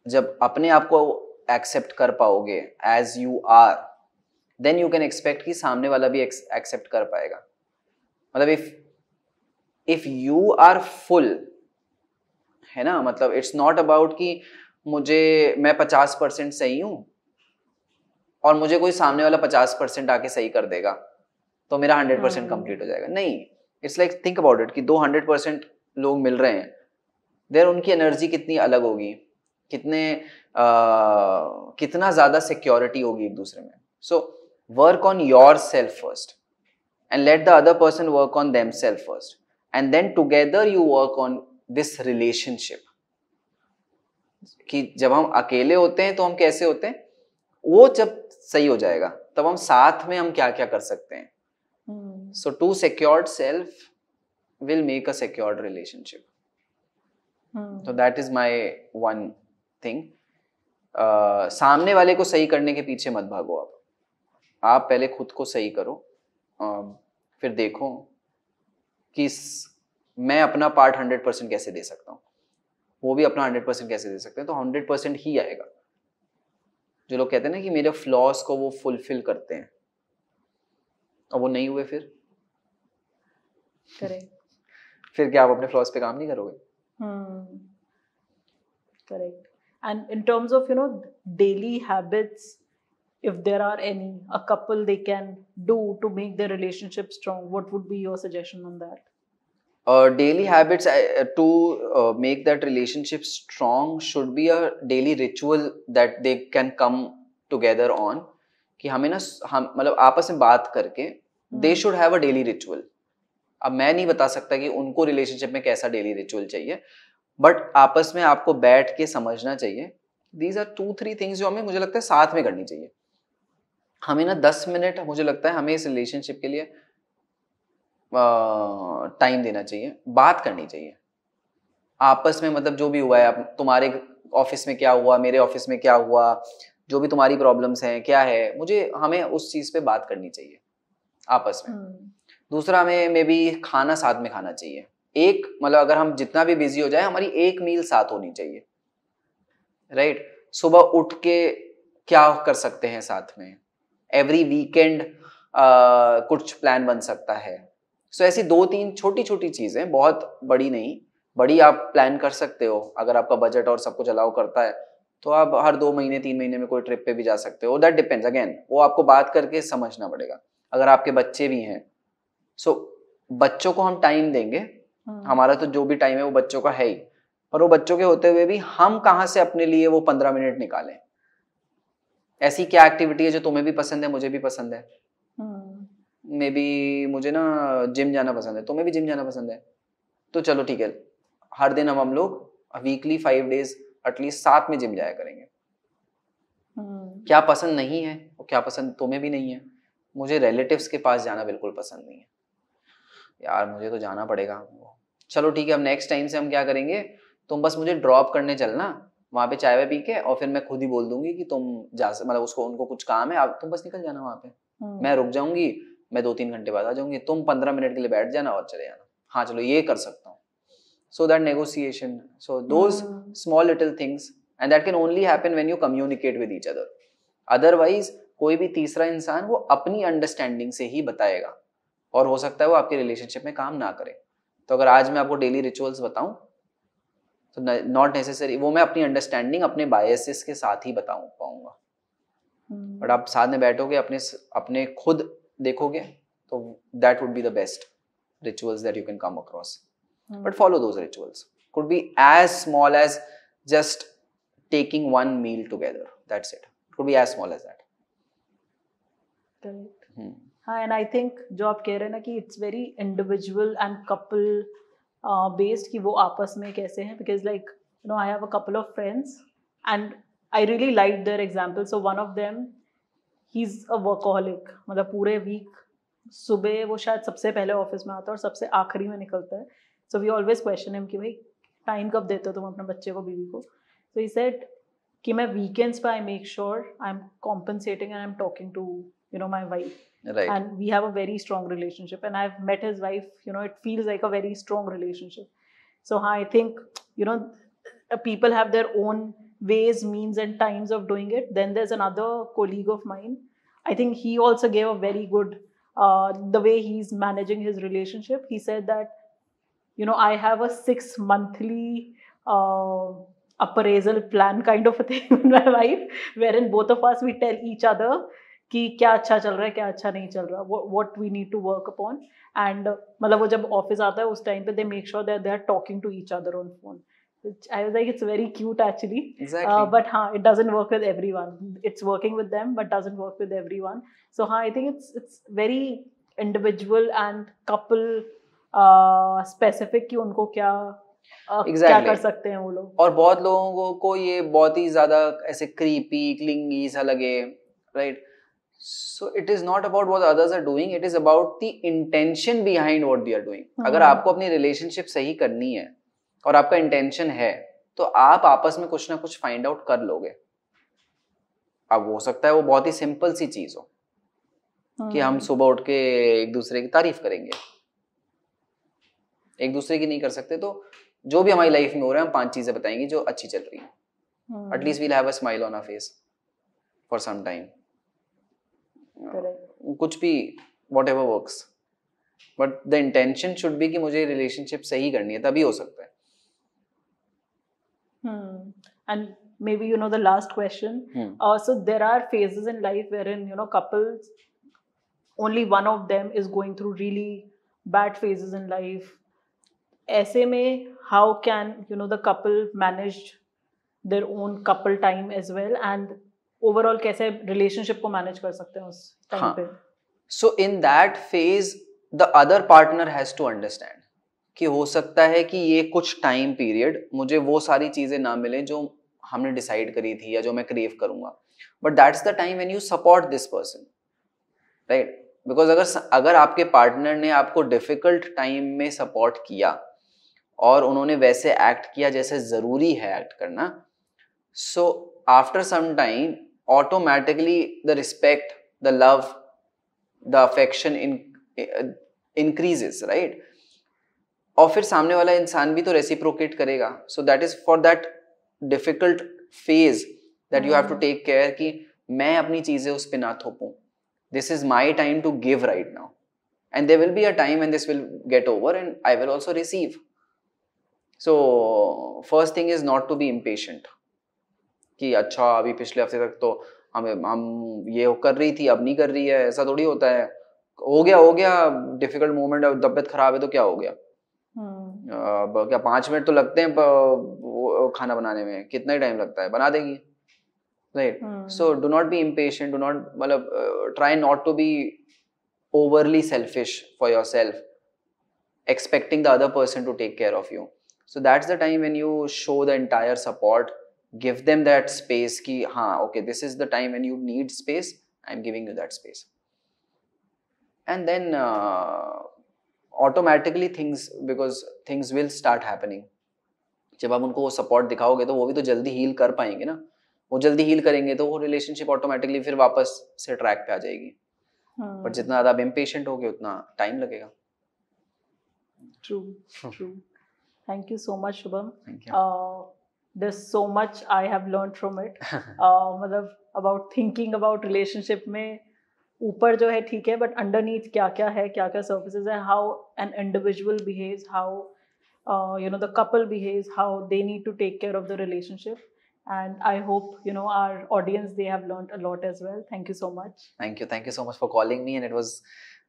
जब अपने आप को एक्सेप्ट कर पाओगे as you are, then you can expect कि सामने वाला भी एक्सेप्ट कर पाएगा। मतलब इफ यू आर फुल, है ना, मतलब इट्स नॉट अबाउट कि मैं 50% सही हूं और मुझे कोई सामने वाला 50% आके सही कर देगा तो मेरा 100% कंप्लीट हो जाएगा। नहीं, it's like think about it कि 200% लोग मिल रहे हैं, देयर उनकी एनर्जी कितनी अलग होगी, कितना ज्यादा सिक्योरिटी होगी एक दूसरे में। So work on your self first and let the other person work on them self first and then together you work on this relationship. कि जब हम अकेले होते हैं तो हम कैसे होते हैं, वो जब सही हो जाएगा तब हम साथ में हम क्या क्या कर सकते हैं। So two secured self will make a secured relationship. तो that is my one thing. सामने वाले को सही करने के पीछे मत भागो, आप पहले खुद को सही करो, फिर देखो कि मैं अपना पार्ट 100% कैसे दे सकता हूँ, वो भी अपना 100% कैसे दे सकते हैं, तो 100% ही आएगा। जो लोग कहते हैं ना कि मेरे फ्लॉस को वो फुलफिल करते हैं और वो नहीं हुए, फिर फिर क्या आप अपने फ्लॉस पे काम नहीं करोगे? Correct. And in terms of daily habits, if there are any, a couple they can do to make their relationship strong, what would be your suggestion on that? Daily habits to make that relationship strong should be a daily ritual that they can come together on. कि हमें ना हम मतलब आपस में बात करके they should have a daily ritual. अब मैं नहीं बता सकता कि उनको रिलेशनशिप में कैसा डेली रिचुअल चाहिए, बट आपस में आपको बैठ के समझना चाहिए। These are 2-3 थिंग्स जो हमें मुझे लगता है साथ में करनी चाहिए। हमें ना 10 मिनट मुझे लगता है हमें इस रिलेशनशिप के लिए टाइम देना चाहिए, बात करनी चाहिए आपस में। मतलब जो भी हुआ है, तुम्हारे ऑफिस में क्या हुआ, मेरे ऑफिस में क्या हुआ, जो भी तुम्हारी प्रॉब्लम्स हैं क्या है, हमें उस चीज पे बात करनी चाहिए आपस में। दूसरा, हमें मे बी खाना साथ में खाना चाहिए। मतलब अगर हम जितना भी बिजी हो जाए, हमारी एक मील साथ होनी चाहिए, राइट? सुबह उठ के क्या कर सकते हैं साथ में, एवरी वीकेंड कुछ प्लान बन सकता है। सो ऐसी 2-3 छोटी छोटी चीजें, बहुत बड़ी नहीं, बड़ी आप प्लान कर सकते हो। अगर आपका बजट और सब कुछ अलाउ करता है तो आप हर 2 महीने 3 महीने में कोई ट्रिप पे भी जा सकते हो। दैट डिपेंड्स, अगेन वो आपको बात करके समझना पड़ेगा। अगर आपके बच्चे भी हैं, सो बच्चों को हम टाइम देंगे, हमारा तो जो भी टाइम है वो बच्चों का है ही, पर वो बच्चों के होते हुए भी हम कहाँ से अपने लिए वो 15 मिनट निकालें। ऐसी क्या एक्टिविटी है जो तुम्हें भी पसंद है, मुझे भी पसंद है। मे बी मुझे ना जिम जाना पसंद है, तुम्हें भी जिम जाना पसंद है, तो चलो ठीक है, हर दिन हम लोग वीकली 5 डेज एटलीस्ट साथ में जिम जाया करेंगे। क्या पसंद नहीं है और क्या पसंद तुम्हें भी नहीं है। मुझे रिलेटिव्स के पास जाना बिल्कुल पसंद नहीं है यार, मुझे तो जाना पड़ेगा। चलो ठीक है, अब नेक्स्ट टाइम से हम क्या करेंगे, तुम बस मुझे ड्रॉप करने चलना वहाँ पे चाय पी के, और फिर मैं खुद ही बोल दूंगी कि तुम मतलब उनको कुछ काम है, तुम बस निकल जाना वहाँ पे, मैं रुक जाऊंगी, मैं 2-3 घंटे बाद आ जाऊंगी, तुम 15 मिनट के लिए बैठ जाना और चले जाना। हाँ चलो ये कर सकता हूँ। So that negotiation, so those small little things, and that can only happen when you communicate with each other. Otherwise कोई भी तीसरा इंसान वो अपनी अंडरस्टैंडिंग से ही बताएगा, और हो सकता है वो आपके रिलेशनशिप में काम ना करे। तो अगर आज मैं आपको डेली रिचुअल्स बताऊं तो नॉट नेसेसरी वो मैं अपनी अंडरस्टैंडिंग अपने बायसेस के साथ ही बता पाऊंगा, बट आप साथ में बैठोगे अपने खुद देखोगे तो that would be the best rituals that you can come across. But follow those rituals. Could be as small as just taking one meal together. That's it. Could be as small as that. Correct. हाँ, and I think जो आप कह रहे हैं ना कि it's very individual and couple based कि वो आपस में कैसे हैं, because like you know I have a couple of friends and I really liked their example. So one of them, he's a workaholic. मतलब पूरे week सुबह वो शायद सबसे पहले ऑफिस में आता है और सबसे आखिरी में निकलता है. So we always question him कि भाई टाइम कब देते हो तुम अपने बच्चे को, बीवी को. सो ही सेड कि मैं वीकेंड्स पे I make sure I am compensating and I am talking to you know my wife, and we have a very strong relationship and I have met his wife, you know it feels like a very strong relationship. So हाँ, I think you know people have their own ways, means and times of doing it. Then there's another colleague of mine, I think he also gave a very good the way he's managing his relationship. He said that, you know, I have a 6 monthly appraisal plan kind of a thing with my wife, wherein both of us we tell each other कि क्या अच्छा चल रहा है, क्या अच्छा नहीं चल रहा, what we need to work upon. And मतलब वो जब ऑफिस आता है उस टाइम पे they make sure that they are talking to each other on phone. Which I was like, it's very cute actually. Exactly. But it doesn't work with everyone. It's working with them, but doesn't work with everyone. So I think it's very individual and couple specific कि उनको क्या क्या कर सकते हैं वो लोग. और बहुत लोगों को ये बहुत ही ज्यादा ऐसे क्रीपी क्लिंगी सा लगे, right? So it is not about what others are doing. It is about the intention behind what they are doing. अगर आपको अपनी रिलेशनशिप सही करनी है और आपका इंटेंशन है तो आप आपस में कुछ ना कुछ फाइंड आउट कर लोगे. अब हो सकता है वो बहुत ही सिंपल सी चीज हो कि हम सुबह उठ के एक दूसरे की तारीफ करेंगे, एक दूसरे की नहीं कर सकते तो जो भी हमारी लाइफ में हो रहा है हम 5 चीजें बताएंगे जो अच्छी चल रही है. At least we'll have a smile on our face for some time. कुछ भी whatever works, but the intention should be कि मुझे रिलेशनशिप सही करनी है, तभी हो सकता है. And maybe you know the last question. So there are phases in life wherein you know couples, only one of them is going through really bad phases in life. ऐसे में how can you know the couple manage their own couple time as well, and overall कैसे relationship को manage कर सकते हैं उस time पे. So in that phase the other partner has to understand कि हो सकता है कि ये कुछ टाइम पीरियड मुझे वो सारी चीजें ना मिले जो हमने डिसाइड करी थी या जो मैं क्रेव करूंगा, but that's the time when you support this person, right? Because अगर आपके पार्टनर ने आपको डिफिकल्ट टाइम में सपोर्ट किया और उन्होंने वैसे एक्ट किया जैसे जरूरी है एक्ट करना, so after some time automatically the respect, the love, the affection increases, right? और फिर सामने वाला इंसान भी तो रेसिप्रोकेट करेगा. So that is for that difficult phase that you have to take care कि मैं अपनी चीजें उस पे ना थोपूं. This is my time to give right now and there will be a time when this will get over and I will also receive. So first thing is not to be impatient कि अच्छा अभी पिछले हफ्ते तक तो हम ये कर रही थी अब नहीं कर रही है. ऐसा थोड़ी होता है. हो गया डिफिकल्ट मोमेंट, तबियत खराब है तो क्या हो गया. क्या 5 मिनट तो लगते हैं खाना बनाने में, कितना ही टाइम लगता है, बना देगी, right? So do not be impatient, do not मतलब try not to be overly selfish for yourself, expecting the other person to take care of you. So that's the time when you show the entire support, give them that space ki हाँ okay, this is the time when you need space, I'm giving you that space. And then automatically things will start happening. जब आप उनको वो support दिखाओगे तो वो भी तो जल्दी हील कर पाएंगे ना. वो जल्दी हील करेंगे तो वो रिलेशनशिप ऑटोमेटिकली फिर वापस से ट्रैक पे आ जाएगी. बट जितना ज़्यादा आप इम्पेशेंट होगे उतना टाइम लगेगा. True. Thank you so much, Shubham. Thank you. There's so much I have learned from it. मतलब about thinking about relationship में ऊपर जो है ठीक है, बट अंडरनीथ क्या क्या है, क्या क्या सर्विसेज है, how an individual behaves, how the couple behaves, how they need to take care of the relationship. And I hope our audience, they have learned a lot as well. Thank you so much. Thank you so much for calling me, and it was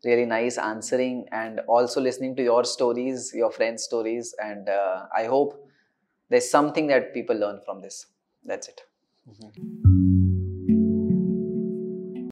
really nice answering and also listening to your stories, your friends' stories, and I hope there's something that people learn from this. That's it.